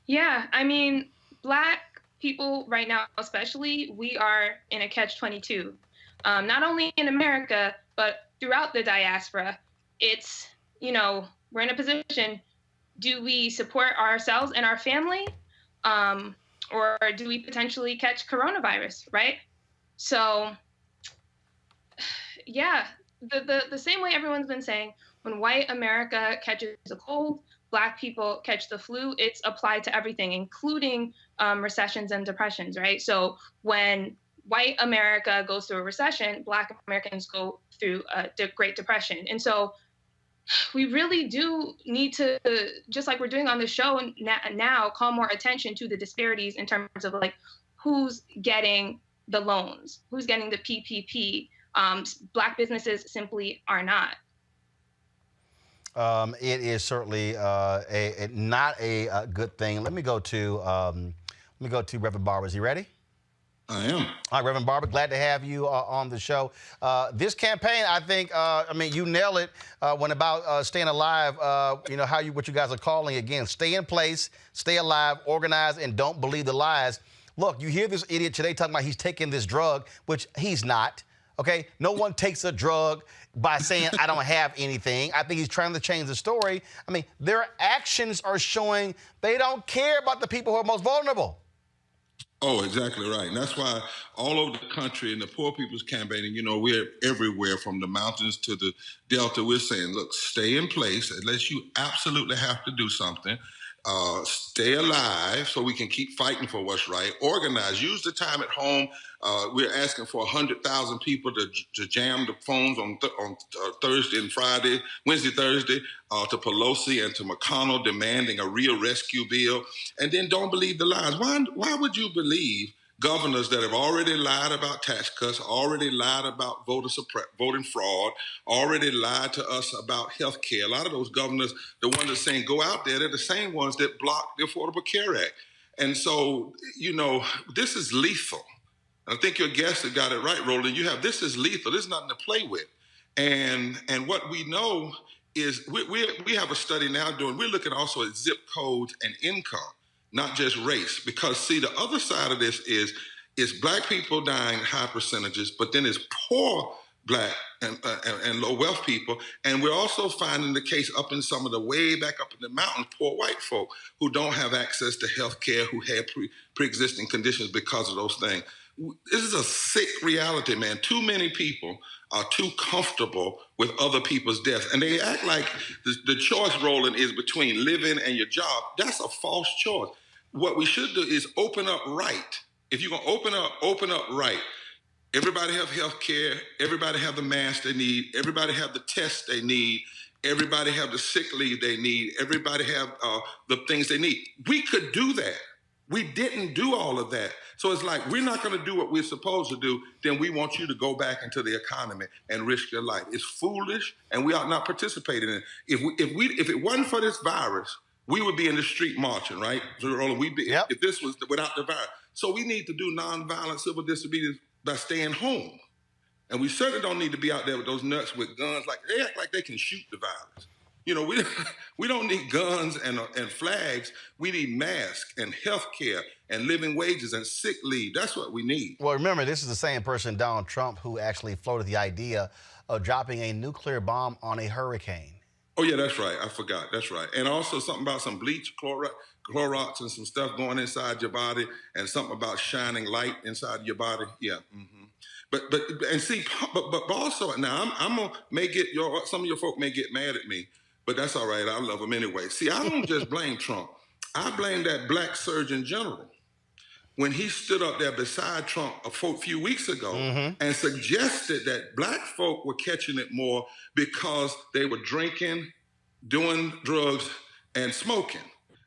Yeah, I mean, Black people right now, especially, we are in a catch-22. Not only in America, but throughout the diaspora. It's, we're in a position, do we support ourselves and our family? Or do we potentially catch coronavirus, right? So, yeah, the same way everyone's been saying, when white America catches a cold, Black people catch the flu, it's applied to everything, including recessions and depressions, right? So when white America goes through a recession, Black Americans go through a Great Depression. And so we really do need to, just like we're doing on the show now, call more attention to the disparities in terms of like who's getting the loans, who's getting the PPP. Black businesses simply are not. It is certainly not a good thing. Let me go to Reverend Barber. Is he ready? I am. All right, Reverend Barber, glad to have you on the show. This campaign, I think, you nail it when about staying alive. What you guys are calling again: stay in place, stay alive, organize, and don't believe the lies. Look, you hear this idiot today talking about he's taking this drug, which he's not. Okay, no one takes a drug by saying I don't have anything. I think he's trying to change the story. I mean, their actions are showing they don't care about the people who are most vulnerable. Oh, exactly right. And that's why all over the country in the poor people's campaigning, we're everywhere from the mountains to the Delta. We're saying, look, stay in place unless you absolutely have to do something. Stay alive so we can keep fighting for what's right. Organize. Use the time at home. We're asking for 100,000 people to jam the phones on Thursday and Friday, Wednesday, Thursday, to Pelosi and to McConnell demanding a real rescue bill. And then don't believe the lies. Why would you believe governors that have already lied about tax cuts, already lied about voting fraud, already lied to us about health care? A lot of those governors, the ones that are saying go out there, they're the same ones that blocked the Affordable Care Act. And so, this is lethal. I think your guest had got it right, Roland. This is lethal. This is nothing to play with. And what we know is we have a study now we're looking also at zip codes and income, not just race. Because see, the other side of this is Black people dying in high percentages, but then it's poor Black and low wealth people. And we're also finding the case up in some of the way back up in the mountains, poor white folk who don't have access to health care, who had pre-existing conditions because of those things. This is a sick reality, man. Too many people are too comfortable with other people's deaths. And they act like the choice, Roland, is between living and your job. That's a false choice. What we should do is open up right. If you're going to open up right. Everybody have health care. Everybody have the mask they need. Everybody have the tests they need. Everybody have the sick leave they need. Everybody have the things they need. We could do that. We didn't do all of that. So it's like, we're not going to do what we're supposed to do. Then we want you to go back into the economy and risk your life. It's foolish, and we ought not participate in it. If it wasn't for this virus, we would be in the street marching, right? So Roland, if this was without the virus. So we need to do nonviolent civil disobedience by staying home. And we certainly don't need to be out there with those nuts with guns. Like, they act like they can shoot the virus. You know, we don't need guns and flags. We need masks and health care and living wages and sick leave. That's what we need. Well, remember, this is the same person, Donald Trump, who actually floated the idea of dropping a nuclear bomb on a hurricane. Oh, yeah, that's right. I forgot. That's right. And also something about some bleach, Clorox, and some stuff going inside your body, and something about shining light inside your body. Yeah. Mm-hmm. But also, now I'm may get some of your folk may get mad at me, but that's all right. I love them anyway. See, I don't just blame Trump. I blame that black Surgeon General when he stood up there beside Trump a few weeks ago and suggested that black folk were catching it more because they were drinking, doing drugs, and smoking.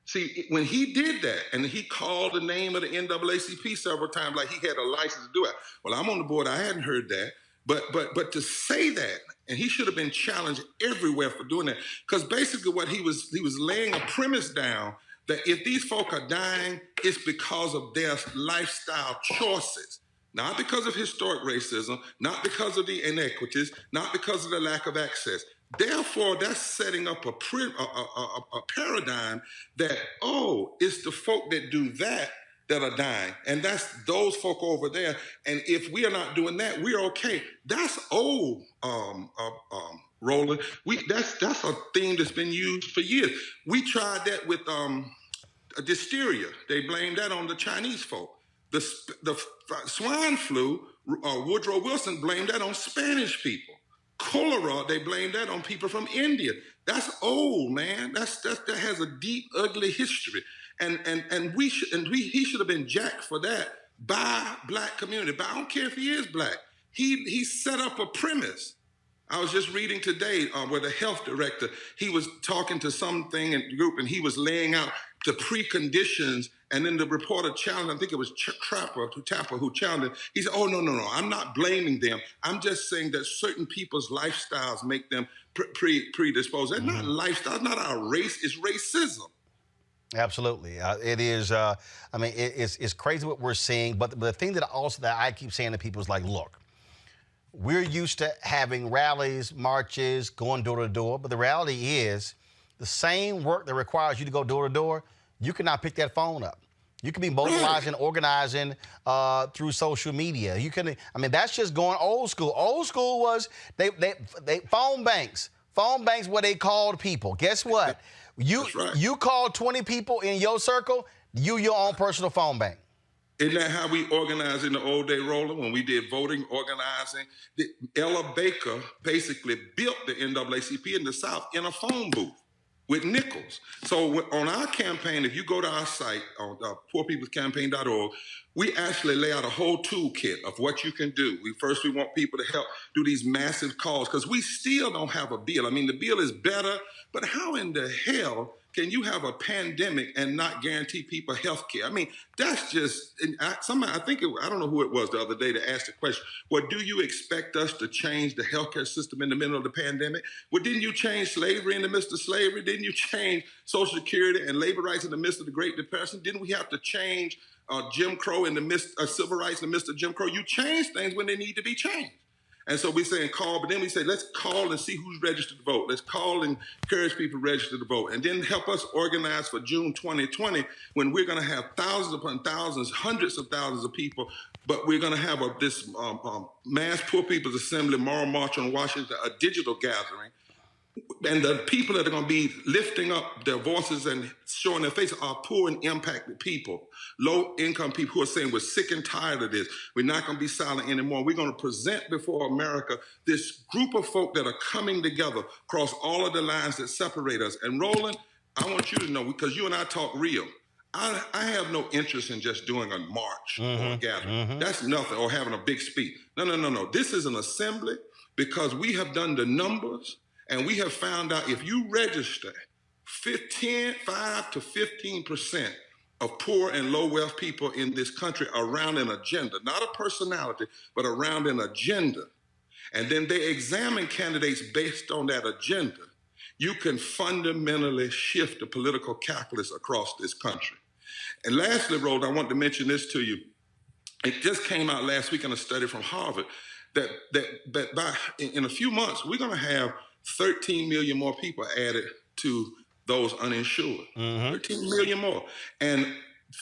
See, when he did that, and he called the name of the NAACP several times like he had a license to do it. Well, I'm on the board. I hadn't heard that. But to say that, and he should have been challenged everywhere for doing that, because basically what he was laying a premise down that if these folk are dying, it's because of their lifestyle choices. Not because of historic racism, not because of the inequities, not because of the lack of access. Therefore, that's setting up a paradigm that, it's the folk that do that are dying. And that's those folk over there. And if we are not doing that, we're okay. That's old, Roland. That's a theme that's been used for years. We tried that with diphtheria. They blamed that on the Chinese folk. The swine flu, Woodrow Wilson blamed that on Spanish people. Cholera, they blame that on people from India. That's old, man. That has a deep, ugly history, and he should have been jacked for that by black community. But I don't care if he is black. He set up a premise. I was just reading today where the health director, he was talking to something in the group, and he was laying out the preconditions, and then the reporter challenged, I think it was Tapper who challenged it. He said, no, I'm not blaming them. I'm just saying that certain people's lifestyles make them predisposed. That's not lifestyle, it's not our race, it's racism. Absolutely. It is, it's crazy what we're seeing, but the thing that I keep saying to people is like, look, we're used to having rallies, marches, going door to door, but the reality is the same work that requires you to go door to door, you cannot pick that phone up. You can be mobilizing, organizing through social media. You can, that's just going old school. Old school was they phone banks where they called people. Guess what? You called 20 people in your circle, your own personal phone bank. Isn't that how we organized in the old day, Roland, when we did voting, organizing? Ella Baker basically built the NAACP in the South in a phone booth with nickels. So on our campaign, if you go to our site, on poorpeoplescampaign.org, we actually lay out a whole toolkit of what you can do. We want people to help do these massive calls, because we still don't have a bill. The bill is better, but how in the hell can you have a pandemic and not guarantee people health care? That's just, I don't know who it was the other day that asked the question, well, do you expect us to change the healthcare system in the middle of the pandemic? Well, didn't you change slavery in the midst of slavery? Didn't you change Social Security and labor rights in the midst of the Great Depression? Didn't we have to change Jim Crow in the midst of civil rights in the midst of Jim Crow? You change things when they need to be changed. And so we're saying call, but then we say, let's call and see who's registered to vote. Let's call and encourage people to register to vote. And then help us organize for June 2020, when we're going to have thousands upon thousands, hundreds of thousands of people, but we're going to have this mass Poor People's Assembly, Moral March on Washington, a digital gathering. And the people that are going to be lifting up their voices and showing their faces are poor and impacted people, low-income people who are saying, we're sick and tired of this. We're not going to be silent anymore. We're going to present before America this group of folk that are coming together across all of the lines that separate us. And Roland, I want you to know, because you and I talk real, I have no interest in just doing a march or a gathering. That's nothing, or having a big speech. No. This is an assembly because we have done the numbers. And we have found out if you register 5 to 15% of poor and low wealth people in this country around an agenda, not a personality, but around an agenda, and then they examine candidates based on that agenda, you can fundamentally shift the political calculus across this country. And lastly, Roland, I want to mention this to you. It just came out last week in a study from Harvard that in a few months, we're going to have 13 million more people added to those uninsured. 13 million more. And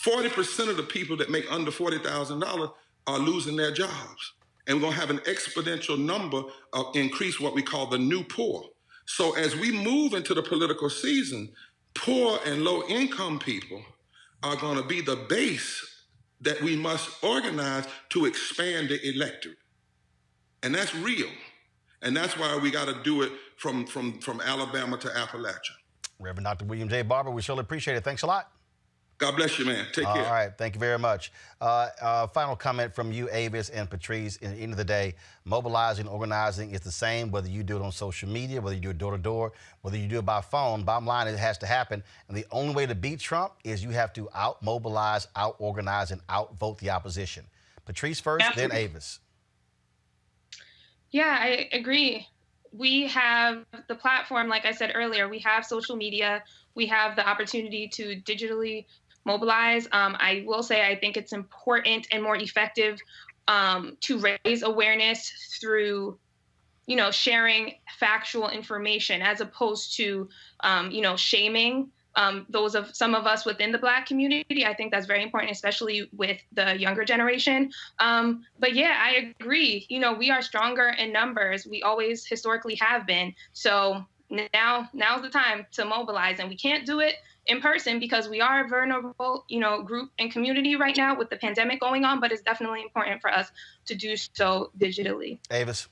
40% of the people that make under $40,000 are losing their jobs. And we're going to have an exponential number of increase what we call the new poor. So as we move into the political season, poor and low income people are going to be the base that we must organize to expand the electorate. And that's real. And that's why we got to do it from Alabama to Appalachia. Reverend Dr. William J. Barber, we surely appreciate it. Thanks a lot. God bless you, man. Take care. All right. Thank you very much. Final comment from you, Avis and Patrice. At the end of the day, mobilizing, organizing is the same, whether you do it on social media, whether you do it door-to-door, whether you do it by phone. Bottom line, it has to happen. And the only way to beat Trump is you have to out-mobilize, out-organize, and out-vote the opposition. Patrice first, then Avis. Yeah, I agree. We have the platform, like I said earlier, we have social media. We have the opportunity to digitally mobilize. I will say I think it's important and more effective to raise awareness through, sharing factual information as opposed to, shaming some of us within the Black community. I think that's very important, especially with the younger generation. But yeah, I agree. We are stronger in numbers. We always historically have been. So now's the time to mobilize, and we can't do it in person because we are a vulnerable, group and community right now with the pandemic going on, but it's definitely important for us to do so digitally. Avis.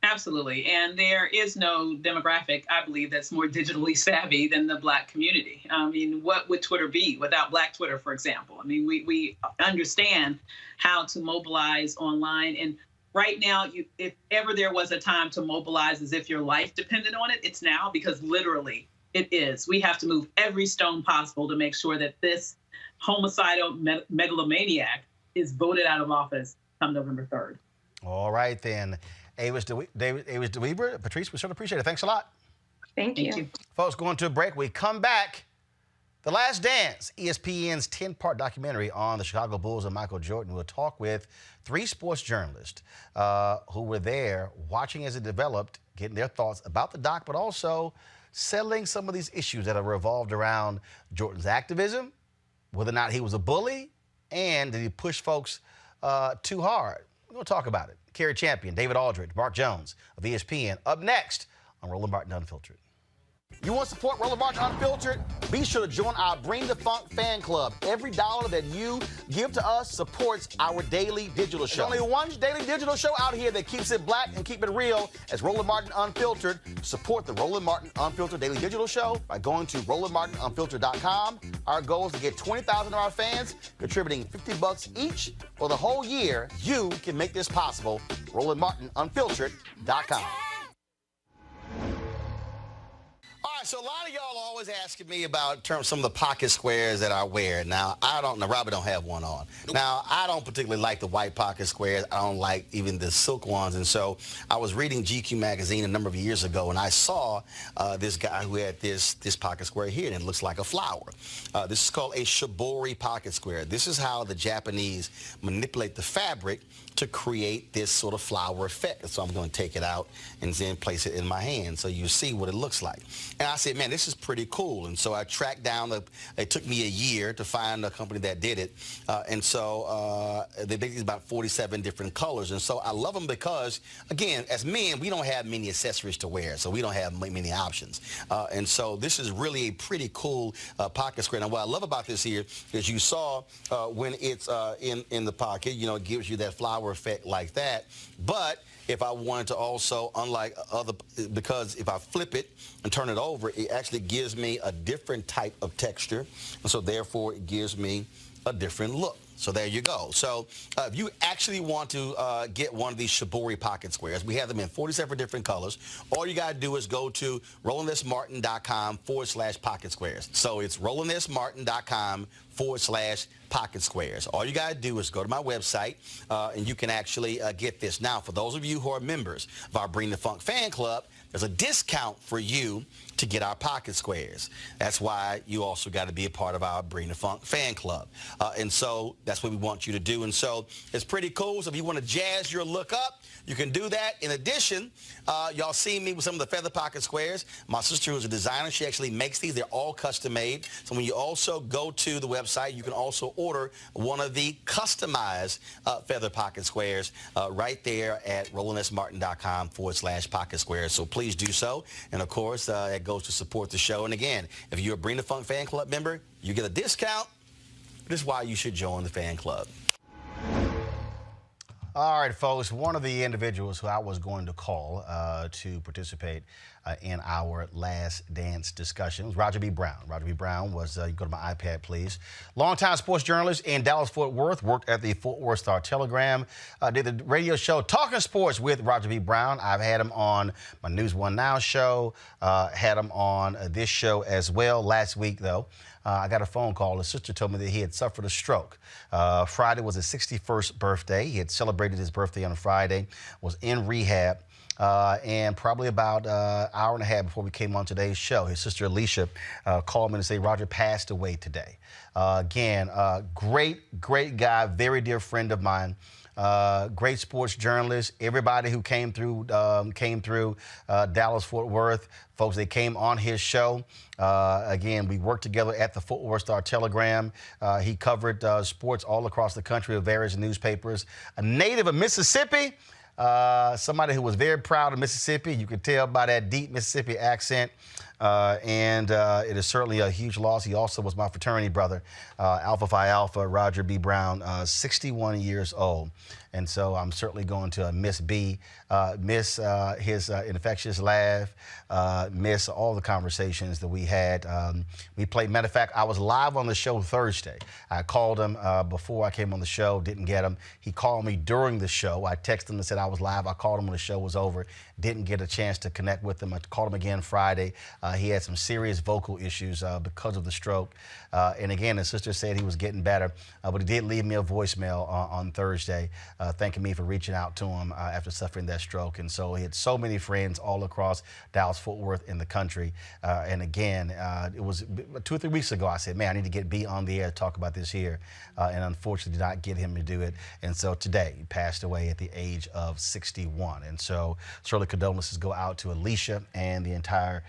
Absolutely. And there is no demographic, I believe, that's more digitally savvy than the Black community. I mean, what would Twitter be without Black Twitter, for example? I mean, we understand how to mobilize online. And right now, if ever there was a time to mobilize as if your life depended on it, it's now, because literally it is. We have to move every stone possible to make sure that this homicidal megalomaniac is voted out of office come November 3rd. All right, then. Avis DeWeber, Patrice, we sure appreciate it. Thanks a lot. Thank you. Folks, going to a break. We come back. The Last Dance, ESPN's 10-part documentary on the Chicago Bulls and Michael Jordan. We'll talk with 3 sports journalists who were there watching as it developed, getting their thoughts about the doc, but also settling some of these issues that are revolved around Jordan's activism, whether or not he was a bully, and did he push folks too hard. We're going to talk about it. Kerry Champion, David Aldridge, Mark Jones of ESPN. Up next on Roland Martin Unfiltered. You want to support Roland Martin Unfiltered? Be sure to join our Bring the Funk fan club. Every dollar that you give to us supports our daily digital show. There's only one daily digital show out here that keeps it black and keep it real as Roland Martin Unfiltered. Support the Roland Martin Unfiltered daily digital show by going to RolandMartinUnfiltered.com. Our goal is to get 20,000 of our fans contributing $50 each for the whole year. You can make this possible. RolandMartinUnfiltered.com. All right, so a lot of y'all are always asking me about some of the pocket squares that I wear. Now, Robert don't have one on. Nope. Now, I don't particularly like the white pocket squares. I don't like even the silk ones. And so I was reading GQ magazine a number of years ago, and I saw this guy who had this pocket square here, and it looks like a flower. This is called a shibori pocket square. This is how the Japanese manipulate the fabric to create this sort of flower effect. So I'm going to take it out and then place it in my hand so you see what it looks like. And I said, man, this is pretty cool. And so I tracked down, it took me a year to find a company that did it. And so they basically about 47 different colors. And so I love them because, again, as men, we don't have many accessories to wear, so we don't have many options. And so this is really a pretty cool pocket square. Now, what I love about this here is you saw when it's in the pocket, it gives you that flower effect like that. But if I wanted to also, because if I flip it and turn it over, it actually gives me a different type of texture. And so therefore it gives me a different look. So there you go. So if you actually want to get one of these Shibori pocket squares, we have them in 47 different colors. All you got to do is go to RolandSMartin.com/pocket squares. So it's RolandSMartin.com/pocket squares. All you got to do is go to my website, and you can actually get this. Now, for those of you who are members of our Bring the Funk fan club, there's a discount for you to get our pocket squares. That's why you also got to be a part of our Bring the Funk fan club. And so that's what we want you to do. And so it's pretty cool. So if you want to jazz your look up, you can do that. In addition, y'all see me with some of the feather pocket squares. My sister, who's a designer, she actually makes these. They're all custom made. So when you also go to the website, you can also order one of the customized feather pocket squares right there at RolandSMartin.com/pocket squares. So please do so. And of course, it goes to support the show. And again, if you're a Bring the Funk fan club member, you get a discount. This is why you should join the fan club. All right, folks, one of the individuals who I was going to call to participate in our last dance discussion was Roger B. Brown. Roger B. Brown was, you go to my iPad, please, longtime sports journalist in Dallas-Fort Worth, worked at the Fort Worth Star-Telegram, did the radio show Talking Sports with Roger B. Brown. I've had him on my News One Now show, had him on this show as well. Last week, though, I got a phone call. His sister told me that he had suffered a stroke. Friday was his 61st birthday. He had celebrated his birthday on a Friday, was in rehab, and probably about an hour and a half before we came on today's show, his sister Alicia called me to say Roger passed away today. Again, great guy, very dear friend of mine. Great sports journalist. Everybody who came through Dallas-Fort Worth, folks, they came on his show. Again, we worked together at the Fort Worth Star-Telegram. He covered sports all across the country with various newspapers. A native of Mississippi, somebody who was very proud of Mississippi. You could tell by that deep Mississippi accent. And it is certainly a huge loss. He also was my fraternity brother, Alpha Phi Alpha, Roger B. Brown, 61 years old. And so I'm certainly going to miss B, miss his infectious laugh, miss all the conversations that we had. We played, matter of fact, I was live on the show Thursday. I called him before I came on the show, didn't get him. He called me during the show. I texted him and said I was live. I called him when the show was over, didn't get a chance to connect with him. I called him again Friday. He had some serious vocal issues because of the stroke. And again, his sister said he was getting better, but he did leave me a voicemail on Thursday, thanking me for reaching out to him after suffering that stroke. And so he had so many friends all across Dallas-Fort Worth in the country. And again, it was 2 or 3 weeks ago, I said, man, I need to get B on the air to talk about this here. And unfortunately did not get him to do it. And so today, he passed away at the age of 61. And so certainly condolences go out to Alicia and the entire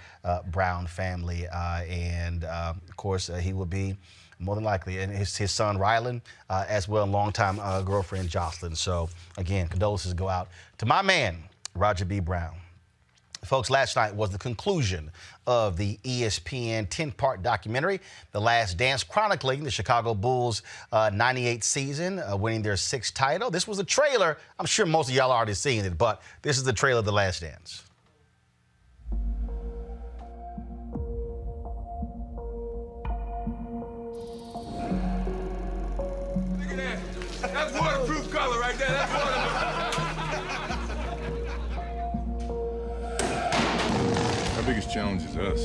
Brown family. And of course, he will be more than likely, and his son Rylan, as well, longtime girlfriend Jocelyn. So again, condolences go out to my man, Roger B. Brown. Folks, last night was the conclusion of the ESPN 10-part documentary, The Last Dance, chronicling the Chicago Bulls' 98 season, winning their 6th title. This was a trailer. I'm sure most of y'all already seen it, but this is the trailer of The Last Dance. That's waterproof color right there. That's waterproof. Our biggest challenge is us.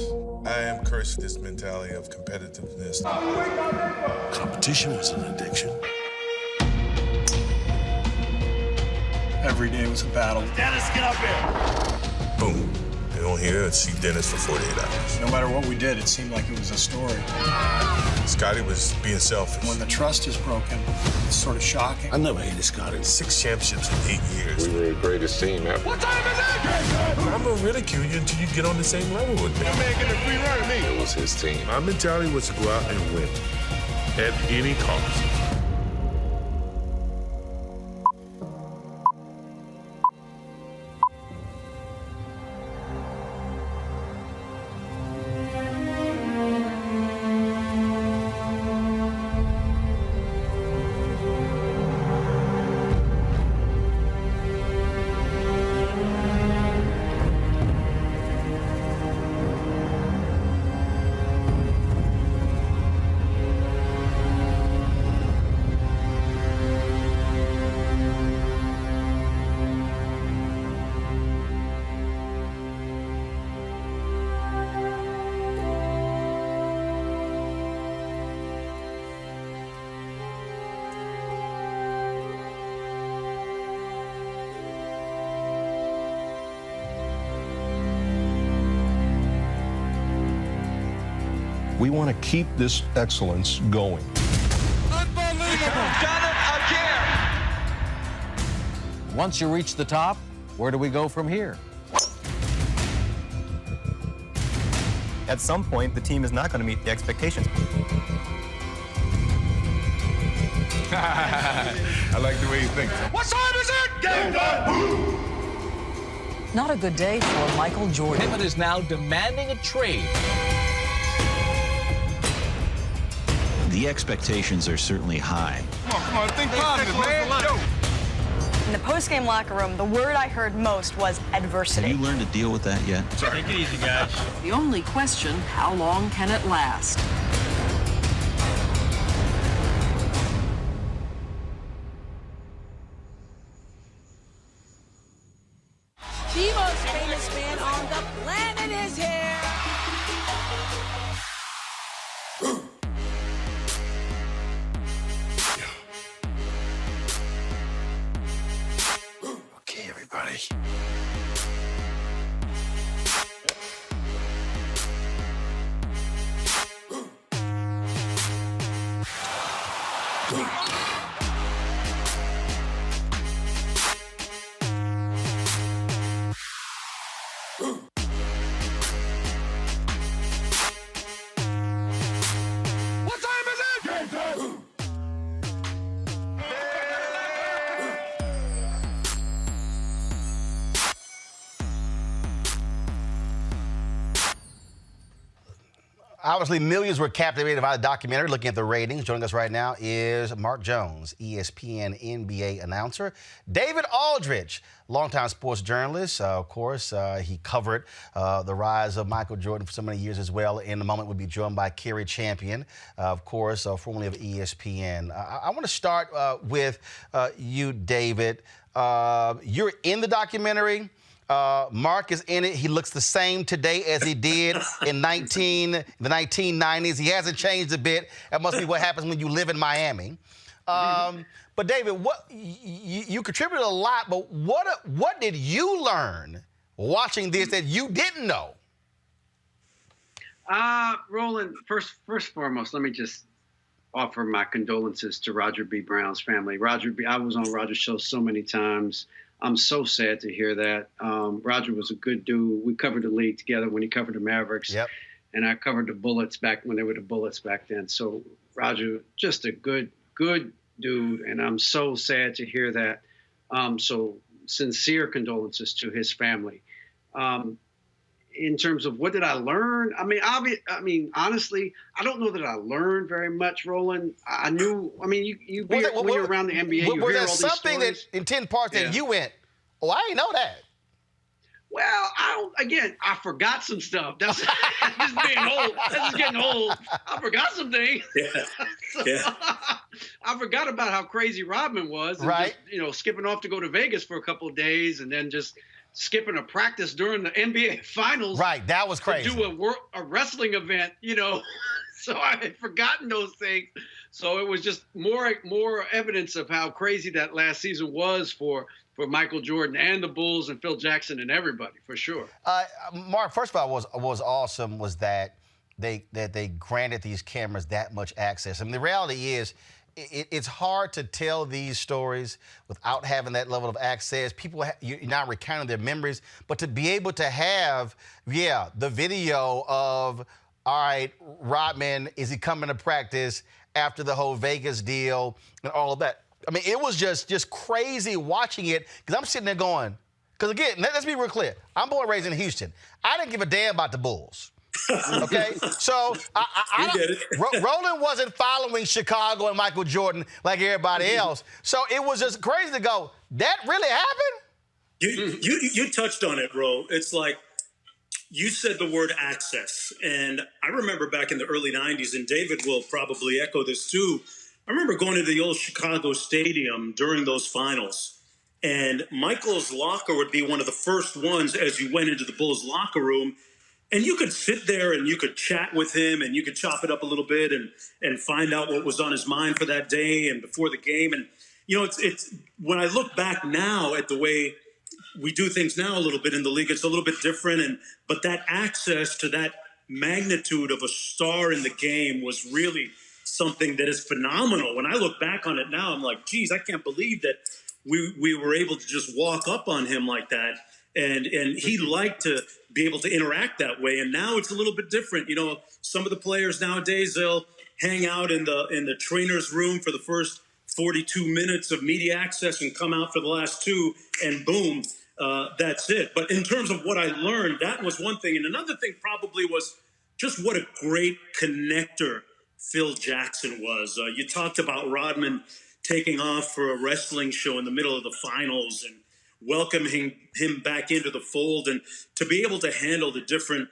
I am cursed with this mentality of competitiveness. Competition was an addiction. Every day was a battle. Dennis, get up here. Boom. They don't hear it, see Dennis for 48 hours. No matter what we did, it seemed like it was a story. Scotty was being selfish. When the trust is broken, it's sort of shocking. I never hated Scotty. 6 championships in 8 years. We were the greatest team ever. What time is it? I'm gonna ridicule you until you get on the same level with me. That man getting a free run of me. It was his team. My mentality was to go out and win at any cost. We want to keep this excellence going. Unbelievable! Done it again! Once you reach the top, where do we go from here? At some point, the team is not going to meet the expectations. I like the way you think. What time is it? Game time! Not a good day for Michael Jordan. Pippen is now demanding a trade. The expectations are certainly high. Come on, think positive, man. In the post-game locker room, the word I heard most was adversity. Have you learned to deal with that yet? Take it easy, guys. The only question, how long can it last? The most famous man on the planet is here. Okay, everybody. What time is it? Game time! Obviously, millions were captivated by the documentary. Looking at the ratings, joining us right now is Mark Jones, ESPN NBA announcer. David Aldridge, longtime sports journalist. Of course, he covered the rise of Michael Jordan for so many years as well. In a moment, we'll be joined by Kerry Champion, of course, formerly of ESPN. I want to start with you, David. You're in the documentary. Mark is in it. He looks the same today as he did in the 1990s. He hasn't changed a bit. That must be what happens when you live in Miami. But David, what you contributed a lot, but what did you learn watching this that you didn't know? Roland, first and foremost, let me just offer my condolences to Roger B. Brown's family. I was on Roger's show so many times. I'm so sad to hear that. Roger was a good dude. We covered the league together when he covered the Mavericks. Yep. And I covered the Bullets back when they were the Bullets back then. So Roger, just a good dude. And I'm so sad to hear that. So sincere condolences to his family. In terms of what did I learn? I mean, honestly, I don't know that I learned very much, Roland. I knew. I mean, when you're around the NBA, you hear all these stories. Was there something that in 10 parts that you went, oh, I didn't know that? Well, I forgot some stuff. That's just being old. That's just getting old. I forgot some things. Yeah. I forgot about how crazy Rodman was. And right. Just, skipping off to go to Vegas for a couple of days and then just skipping a practice during the NBA Finals. Right, that was crazy. To do a wrestling event, So I had forgotten those things. So it was just more evidence of how crazy that last season was for Michael Jordan and the Bulls and Phil Jackson and everybody, for sure. Mark, first of all, what was awesome was that they granted these cameras that much access. I mean, the reality is, it's hard to tell these stories without having that level of access. People, you're not recounting their memories, but to be able to have, the video of, all right, Rodman, is he coming to practice after the whole Vegas deal and all of that? I mean, it was just crazy watching it because I'm sitting there going, because again, let's be real clear. I'm born and raised in Houston. I didn't give a damn about the Bulls. Okay, so Roland wasn't following Chicago and Michael Jordan like everybody else. So it was just crazy to go, that really happened? You touched on it, Ro. It's like you said the word access. And I remember back in the early 90s, and David will probably echo this too. I remember going to the old Chicago Stadium during those finals. And Michael's locker would be one of the first ones as you went into the Bulls locker room. And you could sit there and you could chat with him and you could chop it up a little bit and find out what was on his mind for that day and before the game. And, it's when I look back now at the way we do things now a little bit in the league, it's a little bit different. But that access to that magnitude of a star in the game was really something that is phenomenal. When I look back on it now, I'm like, geez, I can't believe that we were able to just walk up on him like that. And he liked to be able to interact that way. And now it's a little bit different. You know, some of the players nowadays, they'll hang out in the trainer's room for the first 42 minutes of media access and come out for the last 2, and boom, that's it. But in terms of what I learned, that was one thing. And another thing probably was just what a great connector Phil Jackson was. You talked about Rodman taking off for a wrestling show in the middle of the finals and welcoming him back into the fold, and to be able to handle the different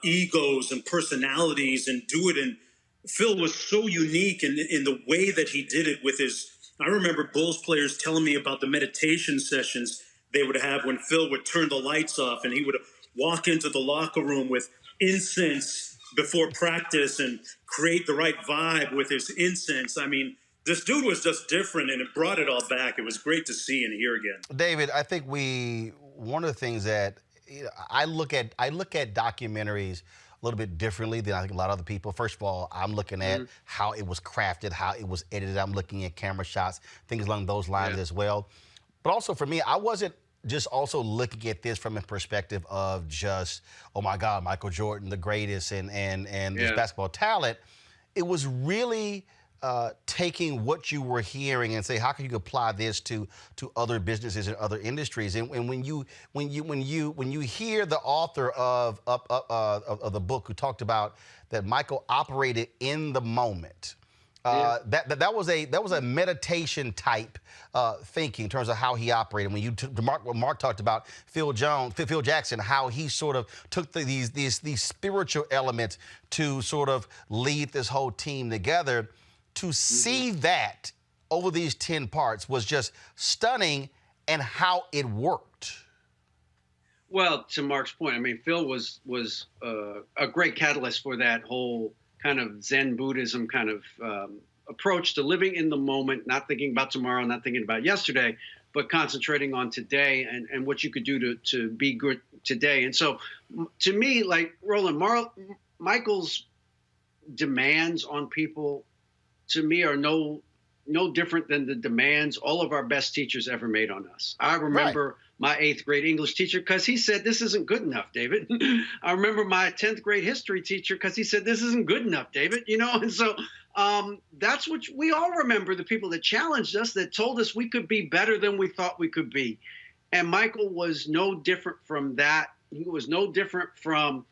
egos and personalities and do it. And Phil was so unique in the way that he did it with his, I remember Bulls players telling me about the meditation sessions they would have when Phil would turn the lights off and he would walk into the locker room with incense before practice and create the right vibe with his incense. I mean, this dude was just different, and it brought it all back. It was great to see and hear again. David, I think one of the things that I look at documentaries a little bit differently than I think a lot of other people. First of all, I'm looking at how it was crafted, how it was edited. I'm looking at camera shots, things along those lines as well. But also for me, I wasn't just also looking at this from a perspective of just, oh my God, Michael Jordan, the greatest, and this basketball talent. It was really taking what you were hearing and say, how can you apply this to other businesses and other industries? And when you hear the author of the book who talked about that Michael operated in the moment, that was a meditation type thinking in terms of how he operated. When Mark talked about Phil Jackson, how he sort of took these spiritual elements to sort of lead this whole team together. To see that over these 10 parts was just stunning, and how it worked. Well, to Mark's point, I mean, Phil was a great catalyst for that whole kind of Zen Buddhism kind of approach to living in the moment, not thinking about tomorrow, not thinking about yesterday, but concentrating on today and what you could do to be good today. And so, to me, like Roland, Michael's demands on people, to me, are no different than the demands all of our best teachers ever made on us. I remember my 8th grade English teacher because he said, this isn't good enough, David. I remember my 10th grade history teacher because he said, this isn't good enough, David. You know, and so that's what we all remember, the people that challenged us, that told us we could be better than we thought we could be. And Michael was no different from that. He was no different from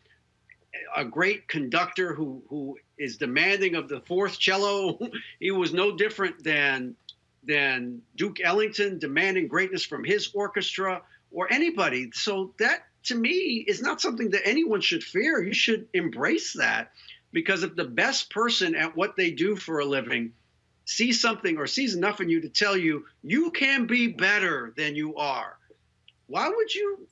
a great conductor who is demanding of the 4th cello. He was no different than Duke Ellington demanding greatness from his orchestra or anybody. So that, to me, is not something that anyone should fear. You should embrace that, because if the best person at what they do for a living sees something or sees enough in you to tell you you can be better than you are, why would you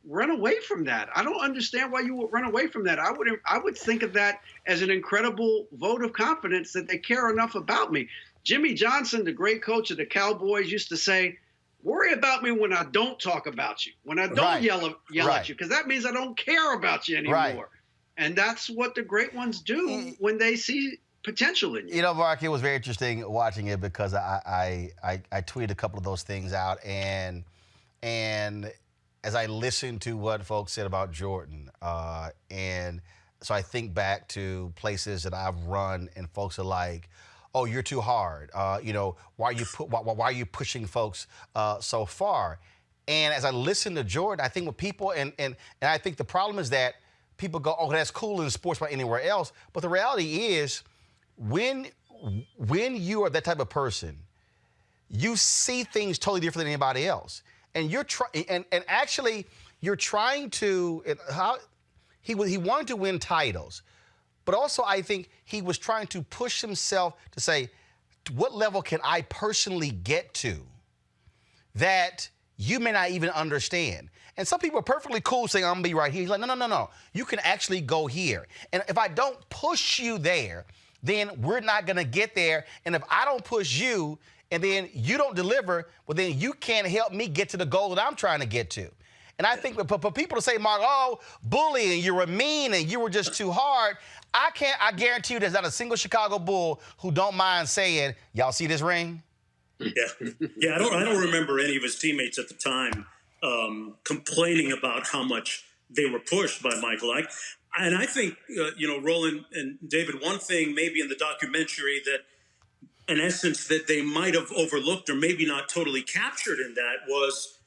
run away from that? I don't understand why you would run away from that. I would think of that as an incredible vote of confidence that they care enough about me. Jimmy Johnson, the great coach of the Cowboys, used to say, worry about me when I don't talk about you, when I don't yell at you, because that means I don't care about you anymore. And that's what the great ones do when they see potential in you. You know, Mark, it was very interesting watching it, because I tweeted a couple of those things out, and as I listened to what folks said about Jordan, and so I think back to places that I've run, and folks are like, "Oh, you're too hard. You know, why are you pushing folks so far?" And as I listen to Jordan, I think with people, and I think the problem is that people go, "Oh, that's cool in sports, but anywhere else." But the reality is, when you are that type of person, you see things totally different than anybody else. And you're trying to. He wanted to win titles, but also I think he was trying to push himself to say, what level can I personally get to that you may not even understand? And some people are perfectly cool saying, I'm gonna be right here. He's like, no. You can actually go here. And if I don't push you there, then we're not gonna get there. And if I don't push you, and then you don't deliver, well, then you can't help me get to the goal that I'm trying to get to. And I think for people to say, Mark, oh, bullying, you were mean and you were just too hard, I guarantee you there's not a single Chicago Bull who don't mind saying, y'all see this ring? Yeah. I don't remember any of his teammates at the time complaining about how much they were pushed by Michael. And I think, Roland and David, one thing maybe in the documentary that, in essence, that they might have overlooked or maybe not totally captured in that was,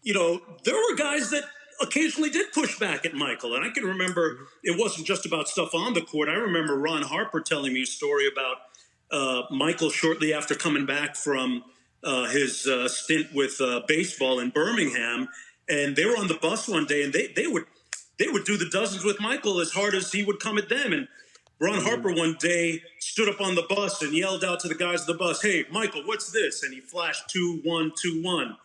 there were guys that occasionally did push back at Michael. And I can remember it wasn't just about stuff on the court. I remember Ron Harper telling me a story about Michael shortly after coming back from his stint with baseball in Birmingham. And they were on the bus one day, and they would do the dozens with Michael as hard as he would come at them. And Ron Harper one day stood up on the bus and yelled out to the guys on the bus, "Hey, Michael, what's this?" And he flashed 2-1, 2-1.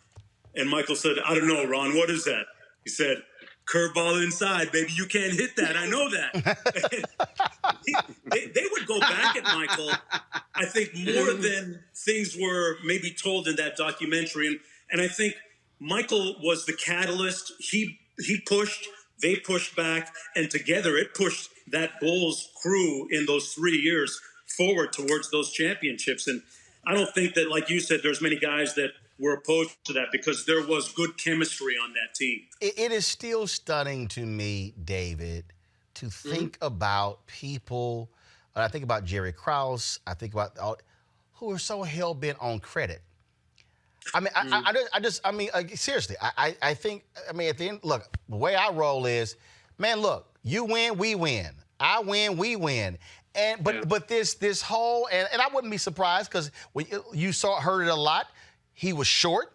And Michael said, "I don't know, Ron, what is that?" He said, "Curveball inside, baby. You can't hit that. I know that." they would go back at Michael, I think, more than things were maybe told in that documentary. And I think Michael was the catalyst. He pushed, they pushed back, and together it pushed that Bulls crew in those 3 years forward towards those championships. And I don't think that, like you said, there's many guys that were opposed to that because there was good chemistry on that team. It is still stunning to me, David, to think about people. I think about Jerry Krause. I think about who are so hell-bent on credit. I mean, seriously, I think, at the end, look, the way I roll is, man, look, you win, we win. I win, we win. And but this whole, and I wouldn't be surprised because when you heard it a lot, he was short.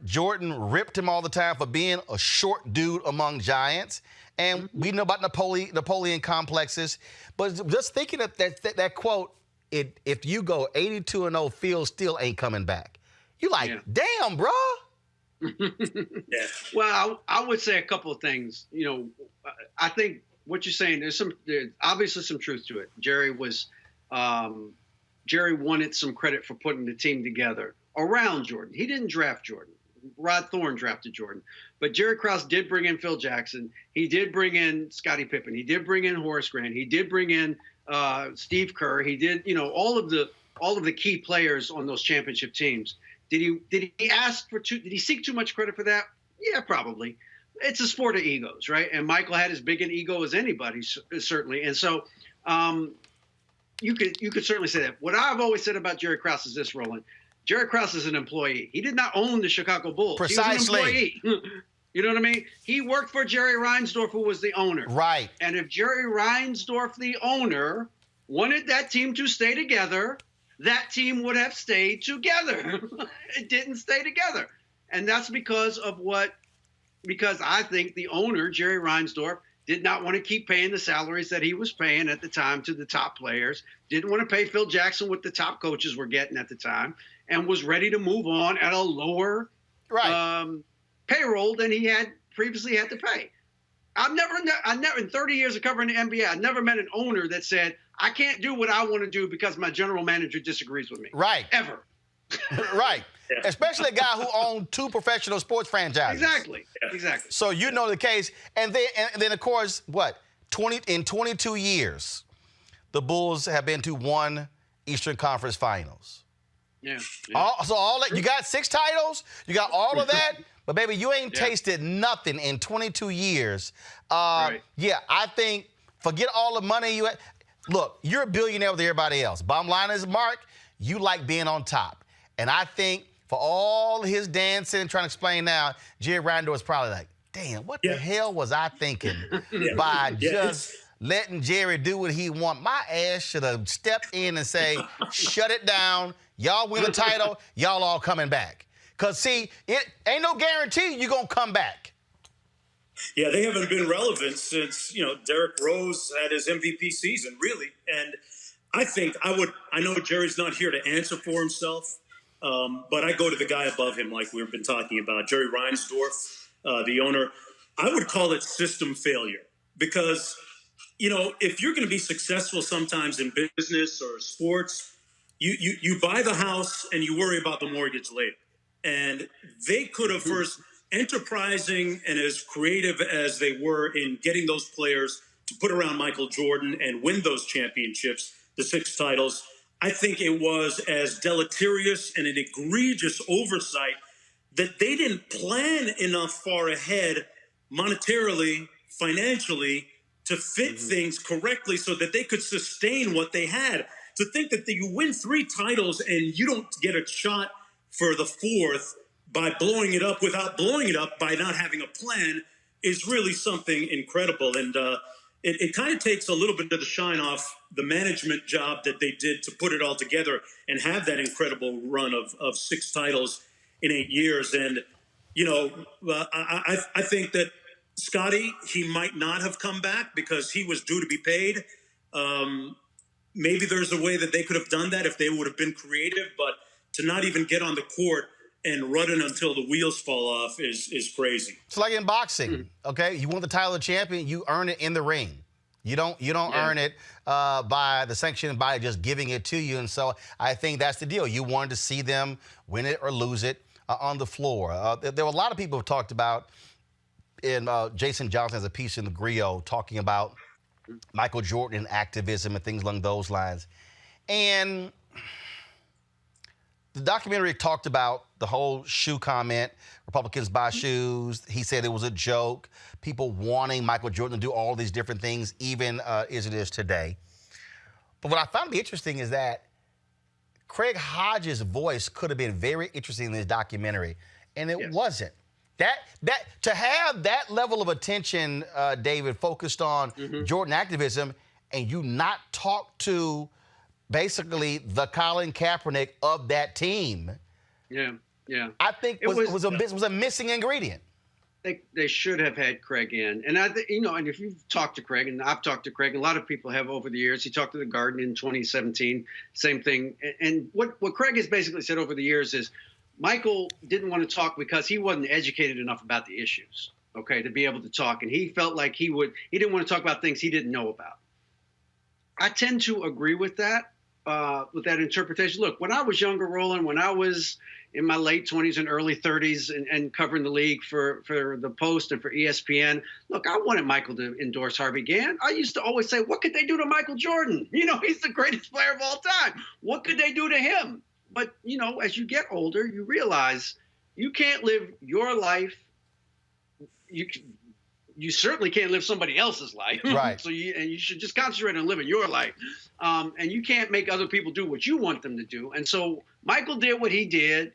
Jordan ripped him all the time for being a short dude among giants. And we know about Napoleon complexes. But just thinking of that quote, if you go 82-0, Phil still ain't coming back. You like, damn, bro. Well, I would say a couple of things. I think what you're saying, there's obviously some truth to it. Jerry wanted some credit for putting the team together around Jordan. He didn't draft Jordan. Rod Thorne drafted Jordan. But Jerry Krause did bring in Phil Jackson. He did bring in Scottie Pippen. He did bring in Horace Grant. He did bring in Steve Kerr. He did, all of the key players on those championship teams. Did he seek too much credit for that? Yeah, probably. It's a sport of egos, right? And Michael had as big an ego as anybody, certainly. And so you could certainly say that. What I've always said about Jerry Krause is this, Roland. Jerry Krause is an employee. He did not own the Chicago Bulls. Precisely. He was an employee. You know what I mean? He worked for Jerry Reinsdorf, who was the owner. Right. And if Jerry Reinsdorf, the owner, wanted that team to stay together, that team would have stayed together. It didn't stay together. And that's because I think the owner, Jerry Reinsdorf, did not want to keep paying the salaries that he was paying at the time to the top players, didn't want to pay Phil Jackson what the top coaches were getting at the time, and was ready to move on at a lower payroll than he had previously had to pay. I've never, in 30 years of covering the NBA, I've never met an owner that said, I can't do what I want to do because my general manager disagrees with me. Right. Ever. Right. Yeah. Especially a guy who owned 2 professional sports franchises. Exactly. Exactly. So you know the case. And then of course, in 22 years, the Bulls have been to 1 Eastern Conference Finals. Yeah. So all that, you got 6 titles, you got all of that, but baby, you ain't tasted nothing in 22 years. Right. Yeah, I think forget all the money you had. Look, you're a billionaire with everybody else. Bottom line is, Mark, you like being on top. And I think for all his dancing and trying to explain now, Jerry Reinsdorf was probably like, damn, what the hell was I thinking by just letting Jerry do what he want? My ass should have stepped in and say, shut it down. Y'all win the title. Y'all all coming back. Because, see, it ain't no guarantee you're going to come back. Yeah, they haven't been relevant since, Derrick Rose had his MVP season, really. And I know Jerry's not here to answer for himself, but I go to the guy above him like we've been talking about, Jerry Reinsdorf, the owner. I would call it system failure because, if you're going to be successful sometimes in business or sports, you buy the house and you worry about the mortgage later. And they could have first enterprising and as creative as they were in getting those players to put around Michael Jordan and win those championships, the 6 titles, I think it was as deleterious and an egregious oversight that they didn't plan enough far ahead monetarily, financially, to fit things correctly so that they could sustain what they had. To think that you win 3 titles and you don't get a shot for the 4th by blowing it up without blowing it up by not having a plan is really something incredible. And it kind of takes a little bit of the shine off the management job that they did to put it all together and have that incredible run of 6 titles in 8 years. And, you know, I think that Scotty, he might not have come back because he was due to be paid. Maybe there's a way that they could have done that if they would have been creative, but to not even get on the court and run it until the wheels fall off is crazy. It's like in boxing, okay? You want the title of champion, you earn it in the ring. You don't earn it by the sanctioned body just giving it to you. And so I think that's the deal. You wanted to see them win it or lose it on the floor. There were a lot of people who talked about, and Jason Johnson has a piece in the Griot talking about Michael Jordan and activism and things along those lines. And the documentary talked about the whole shoe comment. Republicans buy shoes. He said it was a joke. People wanting Michael Jordan to do all these different things, even as it is today. But what I found to be interesting is that Craig Hodges' voice could have been very interesting in this documentary, and it wasn't. That to have that level of attention, David, focused on Jordan activism, and you not talk to basically the Colin Kaepernick of that team. Yeah. I think was a missing ingredient. They should have had Craig in, and and if you've talked to Craig, and I've talked to Craig, a lot of people have over the years. He talked to the Garden in 2017, same thing. And what Craig has basically said over the years is, Michael didn't want to talk because he wasn't educated enough about the issues, okay, to be able to talk. And he felt like he didn't want to talk about things he didn't know about. I tend to agree with that interpretation. Look, when I was younger, Roland, when I was in my late 20s and early 30s and covering the league for the Post and for ESPN, look, I wanted Michael to endorse Harvey Gann. I used to always say, what could they do to Michael Jordan? You know, he's the greatest player of all time. What could they do to him? But, you know, as you get older, you realize you can't live your life. You certainly can't live somebody else's life. Right. So you should just concentrate on living your life. And you can't make other people do what you want them to do. And so Michael did what he did.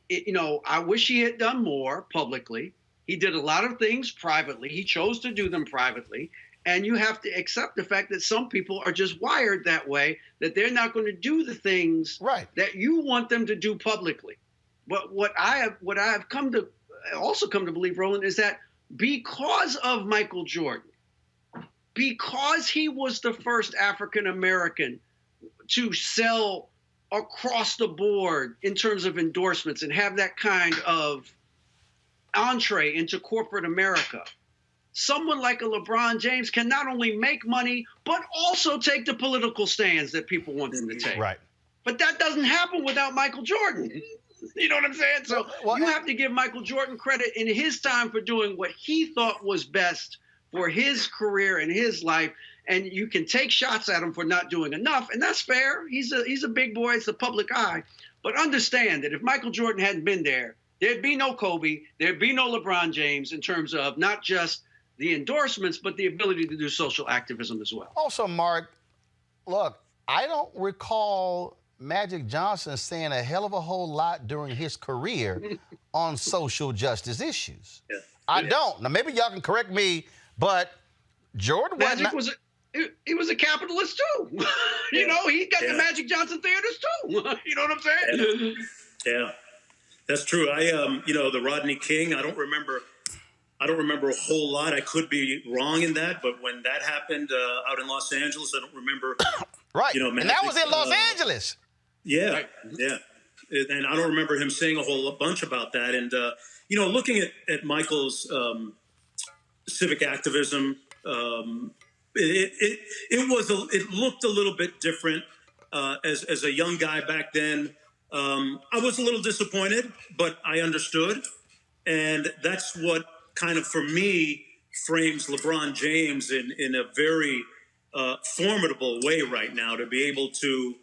I wish he had done more publicly. He did a lot of things privately. He chose to do them privately. And you have to accept the fact that some people are just wired that way, that they're not going to do the things that you want them to do publicly. But what I have also come to believe, Roland, is that because of Michael Jordan, because he was the first African American to sell across the board in terms of endorsements and have that kind of entree into corporate America, someone like a LeBron James can not only make money, but also take the political stands that people want them to take. Right. But that doesn't happen without Michael Jordan. You know what I'm saying? So you have to give Michael Jordan credit in his time for doing what he thought was best for his career and his life. And you can take shots at him for not doing enough. And that's fair. He's a big boy. It's the public eye. But understand that if Michael Jordan hadn't been there, there'd be no Kobe. There'd be no LeBron James in terms of not just the endorsements, but the ability to do social activism as well. Also, Mark, look, I don't recall Magic Johnson saying a hell of a whole lot during his career on social justice issues. Yeah. I don't. Now, maybe y'all can correct me, but Jordan he was a capitalist too. You know, he got the Magic Johnson theaters too. You know what I'm saying? Yeah, that's true. The Rodney King, I don't remember a whole lot. I could be wrong in that, but when that happened out in Los Angeles, I don't remember. Right. And that was in Los Angeles. Yeah. Right. Yeah. And I don't remember him saying a whole bunch about that. And, looking at Michael's civic activism, it looked a little bit different as a young guy back then. I was a little disappointed, but I understood. And that's what kind of, for me, frames LeBron James in a very formidable way right now, to be able to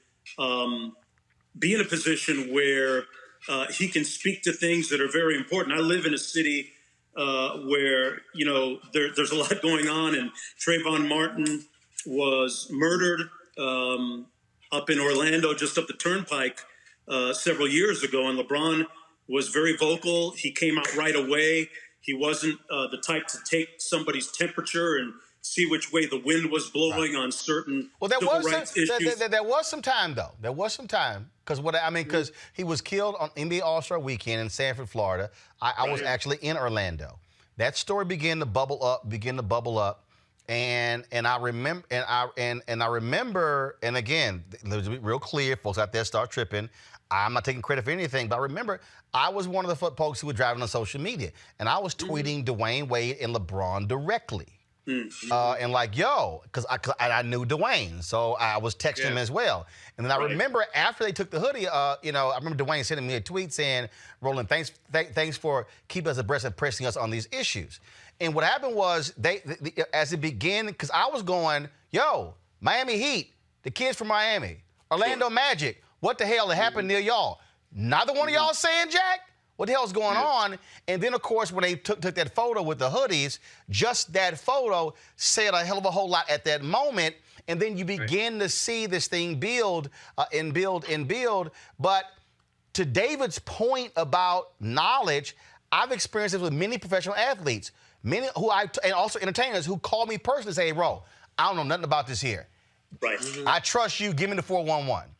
be in a position where he can speak to things that are very important. I live in a city where, there's a lot going on, and Trayvon Martin was murdered up in Orlando, just up the turnpike several years ago, and LeBron was very vocal. He came out right away. He wasn't the type to take somebody's temperature and see which way the wind was blowing on certain civil rights issues. There was some time, though. There was some time. Because he was killed on NBA All-Star Weekend in Sanford, Florida. I was actually in Orlando. That story began to bubble up. And I remember, and again, let's be real clear, folks out there start tripping. I'm not taking credit for anything, but I remember I was one of the folks who were driving on social media, and I was tweeting Dwayne Wade and LeBron directly. And like, yo, because I knew Dwayne, so I was texting him as well. And then I remember after they took the hoodie, I remember Dwayne sending me a tweet saying, Roland, thanks for keeping us abreast and pressing us on these issues. And what happened was, as it began, because I was going, yo, Miami Heat, the kids from Miami, Orlando Magic, what the hell happened near y'all? Neither one of y'all saying jack? What the hell's going on? And then, of course, when they took that photo with the hoodies, just that photo said a hell of a whole lot at that moment. And then you begin to see this thing build and build and build. But to David's point about knowledge, I've experienced this with many professional athletes, many and also entertainers who call me personally and say, hey, Ro, I don't know nothing about this here. Right. I trust you. Give me the 411.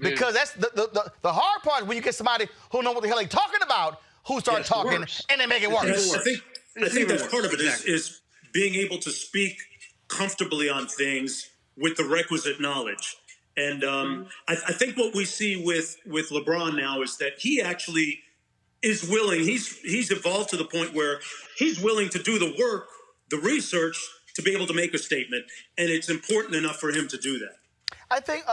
Because that's the hard part is when you get somebody who know what the hell they're talking about, who start talking and they make it worse. I think that's part of it is being able to speak comfortably on things with the requisite knowledge. And I think what we see with LeBron now is that he actually is willing. He's evolved to the point where he's willing to do the work, the research, to be able to make a statement. And it's important enough for him to do that. I think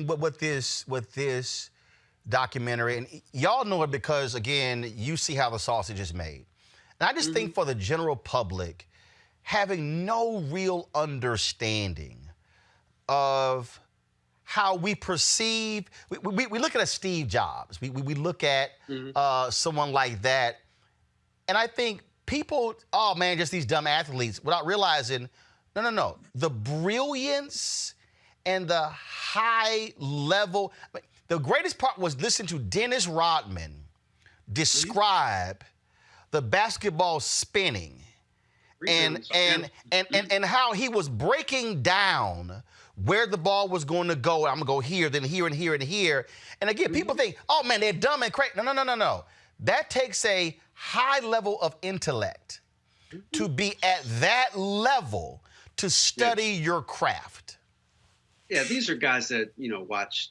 with this documentary, and y'all know it because, again, you see how the sausage is made. And I just think for the general public, having no real understanding of how we perceive, we look at a Steve Jobs, we look at someone like that, and I think people, oh man, just these dumb athletes, without realizing, no, the brilliance and the high level. The greatest part was listening to Dennis Rodman describe the basketball spinning and how he was breaking down where the ball was going to go. I'm going to go here, then here, and here, and here. And again, people think, oh man, they're dumb and crazy. No. That takes a high level of intellect to be at that level to study your craft. Yeah, these are guys that, watch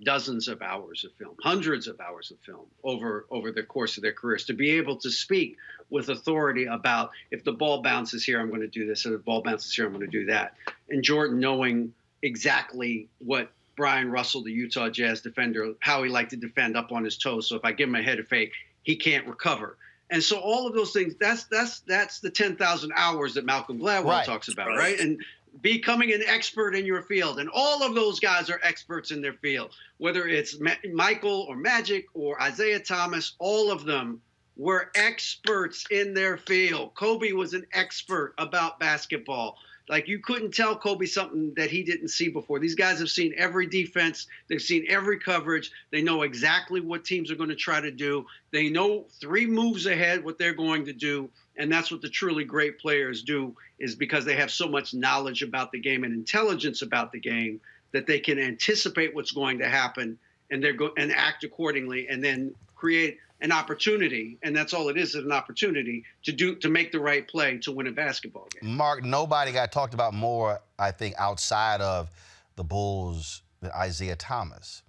dozens of hours of film, hundreds of hours of film over the course of their careers, to be able to speak with authority about, if the ball bounces here, I'm going to do this, or the ball bounces here, I'm going to do that. And Jordan knowing exactly what Brian Russell, the Utah Jazz defender, how he liked to defend up on his toes. So if I give him a head fake, he can't recover. And so all of those things, that's the 10,000 hours that Malcolm Gladwell talks about, right? And becoming an expert in your field. And all of those guys are experts in their field, whether it's Michael or Magic or Isaiah Thomas, all of them were experts in their field. Kobe was an expert about basketball. Like, you couldn't tell Kobe something that he didn't see before. These guys have seen every defense. They've seen every coverage. They know exactly what teams are going to try to do. They know 3 moves ahead what they're going to do. And that's what the truly great players do, is because they have so much knowledge about the game and intelligence about the game that they can anticipate what's going to happen and and act accordingly, and then create an opportunity, and that's all it is an opportunity to make the right play to win a basketball game. Mark, nobody got talked about more, I think, outside of the Bulls than Isaiah Thomas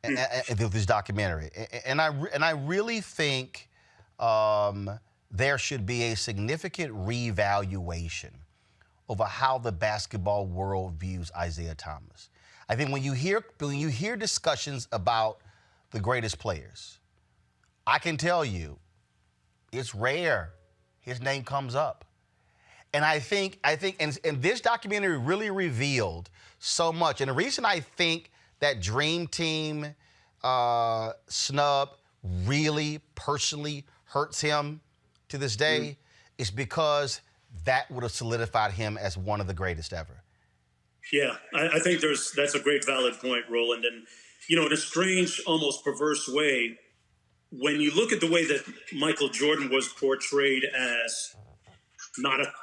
and this documentary. And I really think there should be a significant reevaluation over how the basketball world views Isaiah Thomas. I think when you hear discussions about the greatest players, I can tell you it's rare his name comes up. And I think, and this documentary really revealed so much. And the reason I think that Dream Team snub really personally hurts him to this day is because that would have solidified him as one of the greatest ever. Yeah, I think that's a great valid point, Roland. And, in a strange, almost perverse way, when you look at the way that Michael Jordan was portrayed as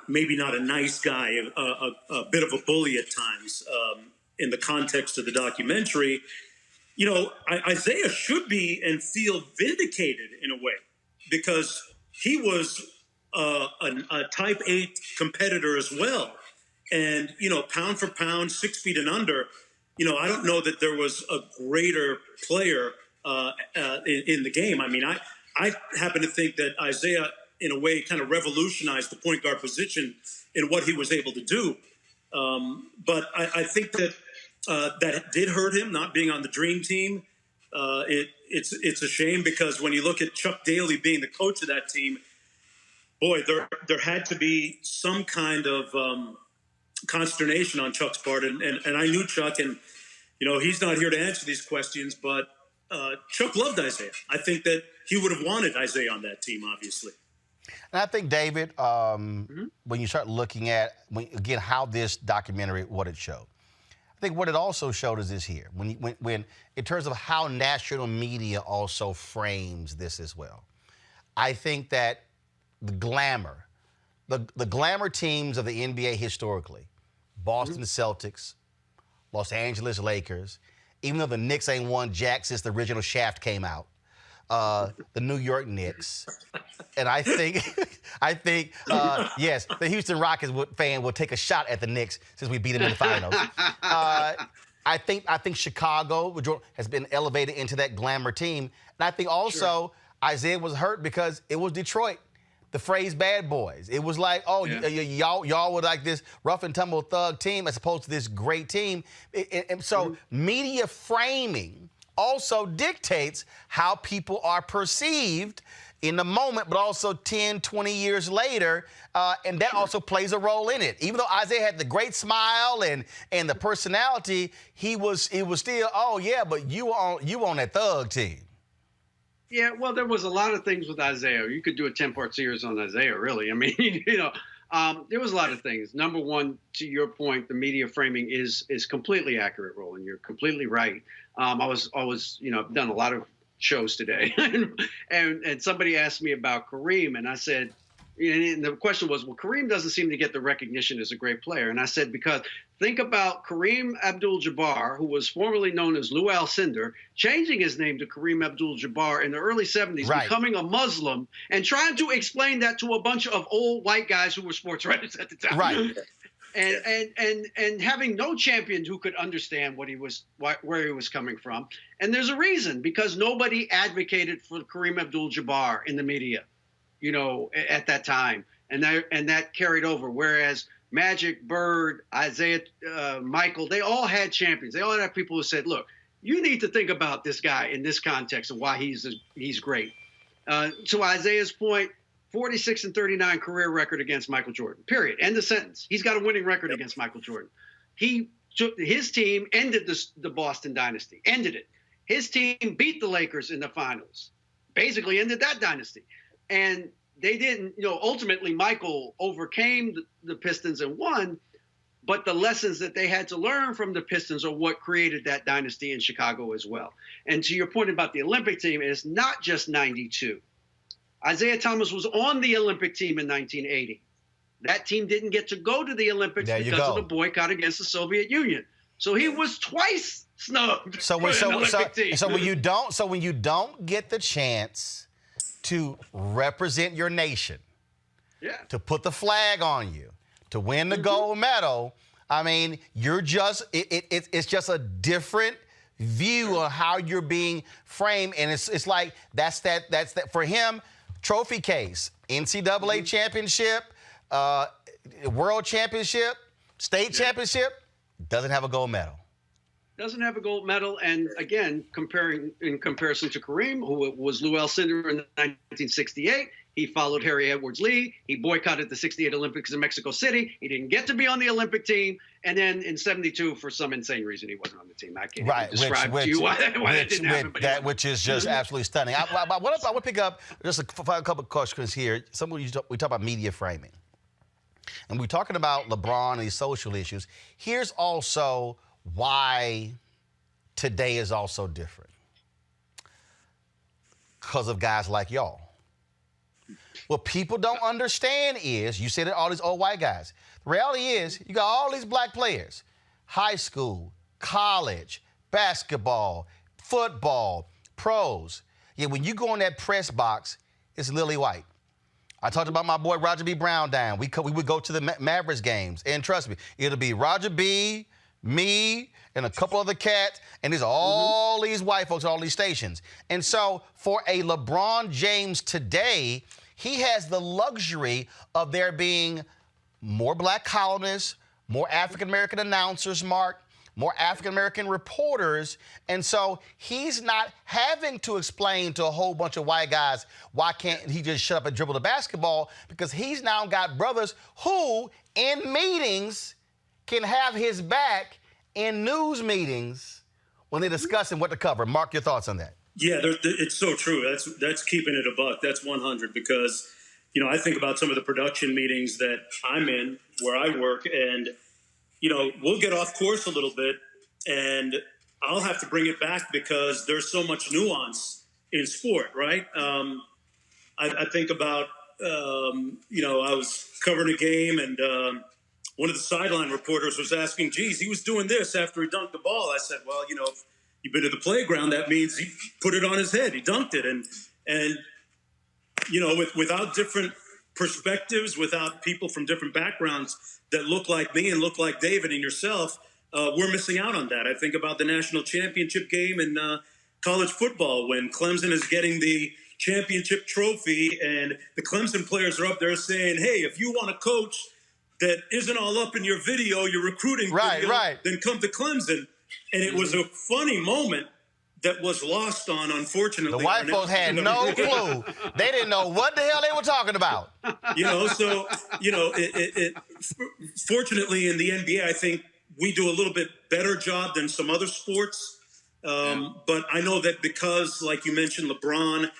maybe not a nice guy, a bit of a bully at times, in the context of the documentary, Isaiah should be and feel vindicated in a way because he was a type 8 competitor as well. And, pound for pound, 6 feet and under, I don't know that there was a greater player in the game. I mean, I happen to think that Isaiah, in a way, kind of revolutionized the point guard position in what he was able to do. But I think that that did hurt him, not being on the Dream Team. It's a shame because when you look at Chuck Daly being the coach of that team, boy, there had to be some kind of consternation on Chuck's part. And I knew Chuck, and, he's not here to answer these questions, but Chuck loved Isaiah. I think that he would have wanted Isaiah on that team, obviously. And I think, David, when you start looking at, again, how this documentary, what it showed, I think what it also showed is this here, when in terms of how national media also frames this as well. I think that the glamour teams of the NBA historically, Boston Celtics, Los Angeles Lakers, even though the Knicks ain't won jack since the original Shaft came out, the New York Knicks, and I think, yes, the Houston Rockets fan will take a shot at the Knicks since we beat them in the finals. I think Chicago has been elevated into that glamour team, and I think also Isaiah was hurt because it was Detroit. The phrase "bad boys." It was like, y'all were like this rough and tumble thug team as opposed to this great team. And so media framing also dictates how people are perceived in the moment, but also 10, 20 years later, and that also plays a role in it. Even though Isaiah had the great smile and the personality, it was still, but you on that thug team. Yeah, well, there was a lot of things with Isaiah. You could do a 10-part series on Isaiah, really. I mean, there was a lot of things. Number one, to your point, the media framing is completely accurate, Roland. You're completely right. I was I've done a lot of shows today, and somebody asked me about Kareem, and I said, and the question was, well, Kareem doesn't seem to get the recognition as a great player, and I said because think about Kareem Abdul-Jabbar, who was formerly known as Lou Alcindor, changing his name to Kareem Abdul-Jabbar in the early 70s, becoming a Muslim, and trying to explain that to a bunch of old white guys who were sports writers at the time. Right. And having no champion who could understand where he was coming from. And there's a reason, because nobody advocated for Kareem Abdul-Jabbar in the media, at that time. And that carried over. Whereas Magic, Bird, Isaiah, Michael, they all had champions. They all had people who said, look, you need to think about this guy in this context and why he's great. To Isaiah's point, 46-39 career record against Michael Jordan, period. End of sentence. He's got a winning record against Michael Jordan. His team ended the Boston dynasty, ended it. His team beat the Lakers in the finals, basically ended that dynasty. And they didn't, ultimately Michael overcame the Pistons and won, but the lessons that they had to learn from the Pistons are what created that dynasty in Chicago as well. And to your point about the Olympic team, it's not just 92. Isaiah Thomas was on the Olympic team in 1980. That team didn't get to go to the Olympics because of the boycott against the Soviet Union. So he was twice snubbed. So when you don't get the chance to represent your nation, to put the flag on you, to win the gold medal, I mean, you're just it's just a different view of how you're being framed, and it's like that's that for him. Trophy case, NCAA championship, world championship, state championship, doesn't have a gold medal. Doesn't have a gold medal. And again, in comparison to Kareem, who was Lou Alcindor in 1968, He followed Harry Edwards Lee. He boycotted the 68 Olympics in Mexico City. He didn't get to be on the Olympic team. And then in 72, for some insane reason, he wasn't on the team. I can't even describe to you why that didn't happen. But which is just absolutely stunning. I want to pick up just a couple of questions here. We talk about media framing. And we're talking about LeBron and these social issues. Here's also why today is also different. Because of guys like y'all. What people don't understand is, you said it, all these old white guys. The reality is, you got all these black players, high school, college, basketball, football, pros. Yet when you go in that press box, it's lily white. I talked about my boy Roger B. Brown down. We would go to the Mavericks games, and trust me, it'll be Roger B., me, and a couple other cats, and there's all these white folks at all these stations. And so for a LeBron James today, he has the luxury of there being more black columnists, more African-American announcers, Mark, more African-American reporters. And so he's not having to explain to a whole bunch of white guys, why can't he just shut up and dribble the basketball? Because he's now got brothers who, in meetings, can have his back in news meetings when they're discussing what to cover. Mark, your thoughts on that? Yeah, it's so true. That's keeping it a buck. That's 100 because, you know, I think about some of the production meetings that I'm in where I work and, you know, we'll get off course a little bit and I'll have to bring it back because there's so much nuance in sport, right? I think about, you know, I was covering a game and one of the sideline reporters was asking, geez, he was doing this after he dunked the ball. I said, well, you know, if you've been to the playground, that means he put it on his head. He dunked it. And you know, without different perspectives, without people from different backgrounds that look like me and look like David and yourself, we're missing out on that. I think about the national championship game in college football when Clemson is getting the championship trophy and the Clemson players are up there saying, hey, if you want a coach that isn't all up in your video, your recruiting video, then come to Clemson. And it was a funny moment that was lost on, unfortunately. The white folks had no clue. They didn't know what the hell they were talking about. You know, so, you know, fortunately in the NBA, I think we do a little bit better job than some other sports. But I know that because, like you mentioned, LeBron,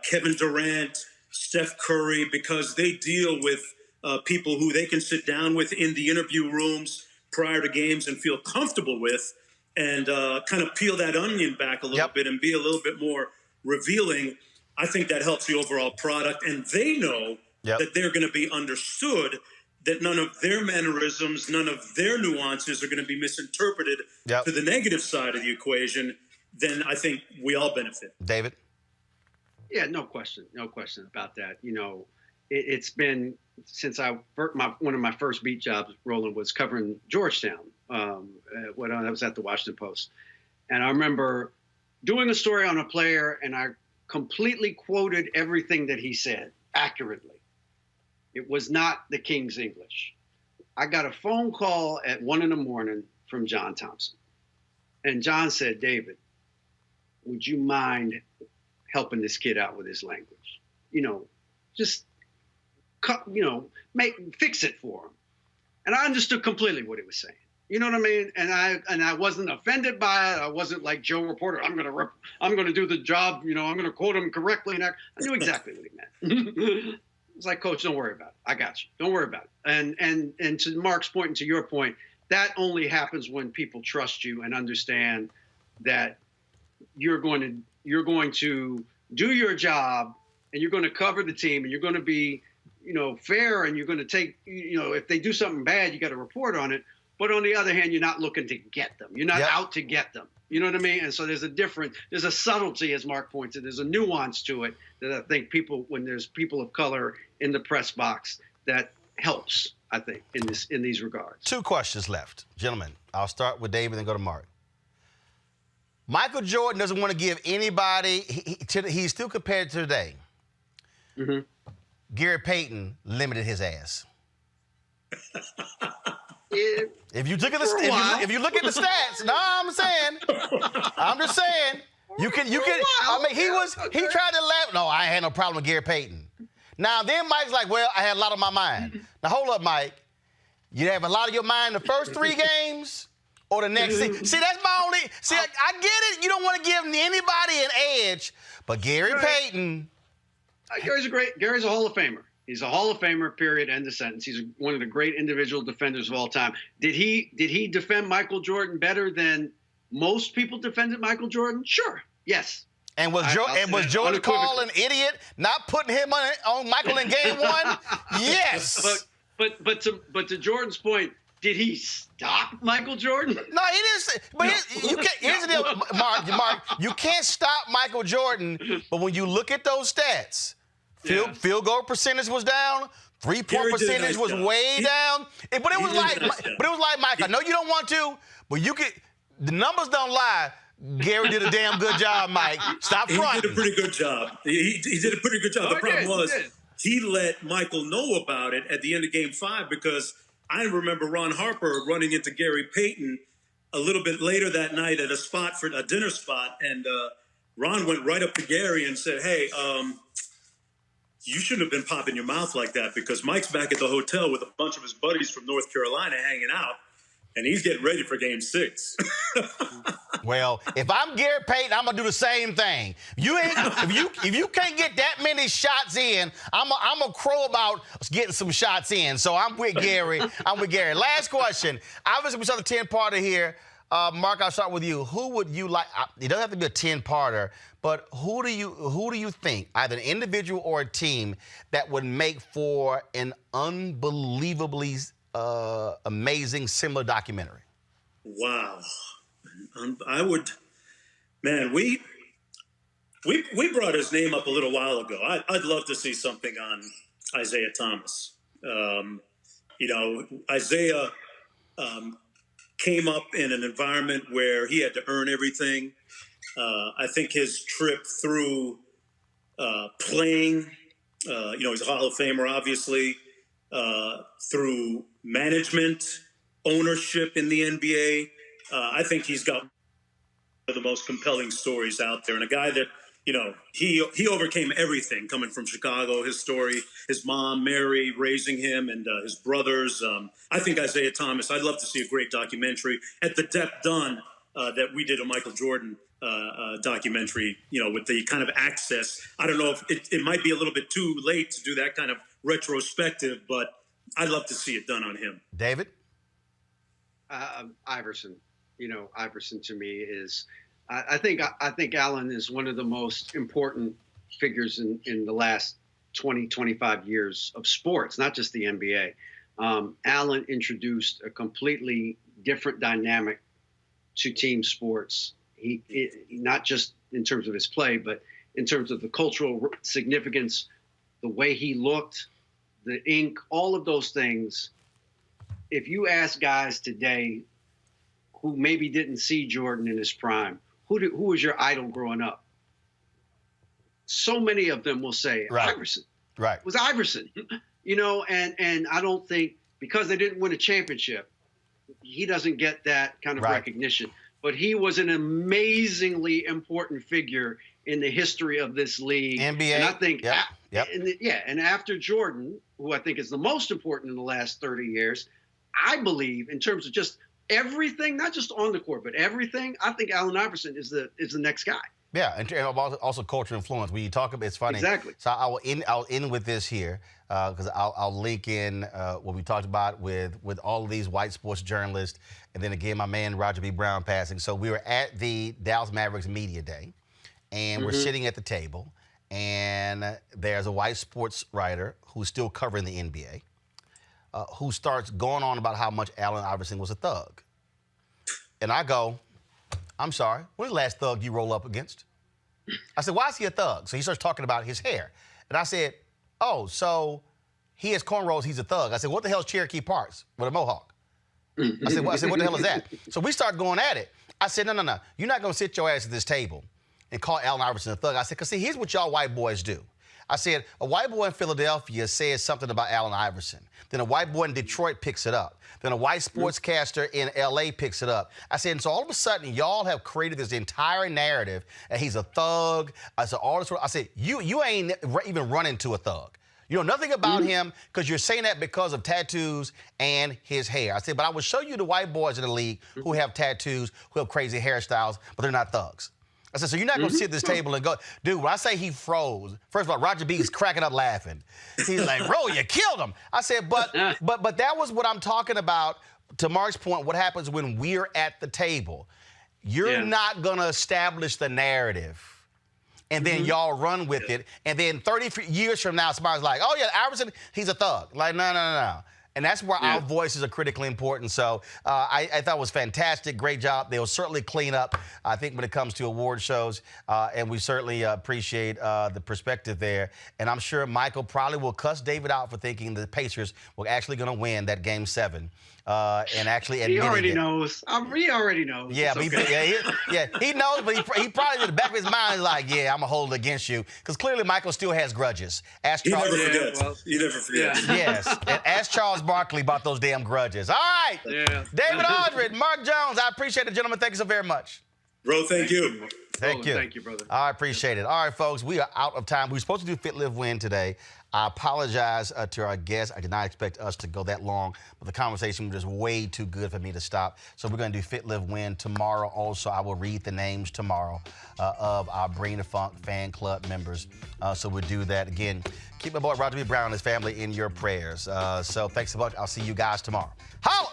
Kevin Durant, Steph Curry, because they deal with people who they can sit down with in the interview rooms prior to games and feel comfortable with, and kind of peel that onion back a little bit and be a little bit more revealing, I think that helps the overall product. And they know that they're going to be understood, that none of their mannerisms, none of their nuances are going to be misinterpreted to the negative side of the equation. Then I think we all benefit. David? Yeah, no question about that. You know, it's been since one of my first beat jobs, Roland, was covering Georgetown when I was at the Washington Post. And I remember doing a story on a player, and I completely quoted everything that he said accurately. It was not the King's English. I got a phone call at 1 a.m. from John Thompson. And John said, David, would you mind helping this kid out with his language? You know, just fix it for him. And I understood completely what he was saying. You know what I mean? And I wasn't offended by it. I wasn't like Joe Reporter. I'm gonna do the job. You know, I'm gonna quote him correctly. And I knew exactly what he meant. It's like, Coach, don't worry about it. I got you. Don't worry about it. And to Mark's point and to your point, that only happens when people trust you and understand that you're going to do your job and you're going to cover the team and you're going to be, you know, fair, and you're going to take, you know, if they do something bad, you got to report on it. But on the other hand, you're not looking to get them. You're not out to get them. You know what I mean? And so there's a subtlety, as Mark points out. There's a nuance to it that I think when there's people of color in the press box, that helps, I think, in these regards. 2 questions left. Gentlemen, I'll start with David and go to Mark. Michael Jordan doesn't want to give anybody, he's still compared to today. Mm-hmm. Gary Payton limited his ass. If you look at the stats, no, I'm just saying, you can. I mean, he tried to laugh. No, I ain't had no problem with Gary Payton. Now, then Mike's like, well, I had a lot on my mind. Now, hold up, Mike. You have a lot on your mind the first 3 games or the next six? See, that's my only... See, I get it. You don't want to give anybody an edge, but Gary Payton... Gary's a Hall of Famer. He's a Hall of Famer, period, end of sentence. He's one of the great individual defenders of all time. Did he defend Michael Jordan better than most people defended Michael Jordan? Sure, yes. And was George Karl an idiot not putting him on Michael in game 1? Yes. But to Jordan's point, did he stop Michael Jordan? No, he didn't. But you can't. Here's the deal, Mark. You can't stop Michael Jordan. But when you look at those stats, field goal percentage was down. 3-point percentage was way down. But it was like Mike. I know you don't want to, but you could. The numbers don't lie. Gary did a damn good job, Mike. Stop fronting. He did a pretty good job. He did a pretty good job. The problem was he let Michael know about it at the end of Game 5 because I remember Ron Harper running into Gary Payton a little bit later that night at a dinner spot, and Ron went right up to Gary and said, "Hey, you shouldn't have been popping your mouth like that because Mike's back at the hotel with a bunch of his buddies from North Carolina hanging out, and he's getting ready for Game 6." Well, if I'm Gary Payton, I'm gonna do the same thing. If you can't get that many shots in, I'm a crow about getting some shots in. So I'm with Gary. Last question. Obviously, we saw the 10-parter here. Mark, I'll start with you. Who would you like? It doesn't have to be a 10-parter, but who do you think, either an individual or a team, that would make for an unbelievably amazing, similar documentary? Wow. I would, man, we brought his name up a little while ago. I'd love to see something on Isaiah Thomas. Isaiah came up in an environment where he had to earn everything. I think his trip through playing, he's a Hall of Famer, obviously, through management, ownership in the NBA. I think he's got one of the most compelling stories out there, and a guy that, he overcame everything coming from Chicago. His story, his mom, Mary, raising him, and his brothers. I think Isaiah Thomas, I'd love to see a great documentary at the depth done that we did a Michael Jordan documentary, with the kind of access. I don't know if it might be a little bit too late to do that kind of retrospective, but I'd love to see it done on him. David? Iverson. Iverson to me is, I think Allen is one of the most important figures in the last 20, 25 years of sports, not just the NBA. Allen introduced a completely different dynamic to team sports. He not just in terms of his play, but in terms of the cultural significance, the way he looked, the ink, all of those things. If you ask guys today who maybe didn't see Jordan in his prime, who was your idol growing up? So many of them will say Iverson. Right. It was Iverson. And I don't think, because they didn't win a championship, he doesn't get that kind of recognition. But he was an amazingly important figure in the history of this league. NBA. And I think, Yep. And after Jordan, who I think is the most important in the last 30 years, I believe in terms of just everything, not just on the court, but everything, I think Allen Iverson is the next guy. Yeah, and also cultural influence. When you talk about, it's funny. Exactly. So I'll end with this here because I'll link in what we talked about with all of these white sports journalists, and then again my man Roger B. Brown passing. So we were at the Dallas Mavericks Media Day, and we're sitting at the table, and there's a white sports writer who's still covering the NBA, who starts going on about how much Allen Iverson was a thug. And I go, I'm sorry, when's the last thug you roll up against? I said, why is he a thug? So he starts talking about his hair. And I said, oh, so he has cornrows, he's a thug. I said, what the hell is Cherokee Parks with a mohawk? I said, what the hell is that? So we start going at it. I said, no. You're not going to sit your ass at this table and call Allen Iverson a thug. I said, because see, here's what y'all white boys do. I said, a white boy in Philadelphia says something about Allen Iverson. Then a white boy in Detroit picks it up. Then a white sportscaster in L.A. picks it up. I said, and so all of a sudden, y'all have created this entire narrative that he's a thug. I said, all this. I said, you ain't even run into a thug. You know nothing about him because you're saying that because of tattoos and his hair. I said, but I will show you the white boys in the league who have tattoos, who have crazy hairstyles, but they're not thugs. I said, so you're not going to sit at this table and go, dude, when I say he froze, first of all, Roger B is cracking up laughing. He's like, bro, you killed him. I said, but that was what I'm talking about. To Mark's point, what happens when we're at the table? You're not going to establish the narrative. And then y'all run with it. And then 30 years from now, somebody's like, oh, yeah, Iverson, he's a thug. Like, no. And that's where our voices are critically important. So I thought it was fantastic. Great job. They'll certainly clean up, I think, when it comes to award shows. And we certainly appreciate the perspective there. And I'm sure Michael probably will cuss David out for thinking the Pacers were actually going to win that Game 7. And actually he already it. knows. He already knows. Yeah, but he knows, but he probably in the back of his mind is like, yeah, I'm going to hold it against you. Because clearly Michael still has grudges. You never forget. You never forget. Yes. And ask Charles Barkley about those damn grudges. All right. Yeah. David Aldridge, Mark Jones, I appreciate it, gentlemen. Thank you so very much. Bro, thank you. Thank you. Thank you, brother. I appreciate it. All right, folks, we are out of time. We were supposed to do Fit, Live, Win today. I apologize to our guests. I did not expect us to go that long, but the conversation was just way too good for me to stop. So we're going to do Fit, Live, Win tomorrow. Also, I will read the names tomorrow of our Bring the Funk fan club members. So we'll do that. Again, keep my boy Roger B. Brown and his family in your prayers. So thanks so much. I'll see you guys tomorrow. Holla!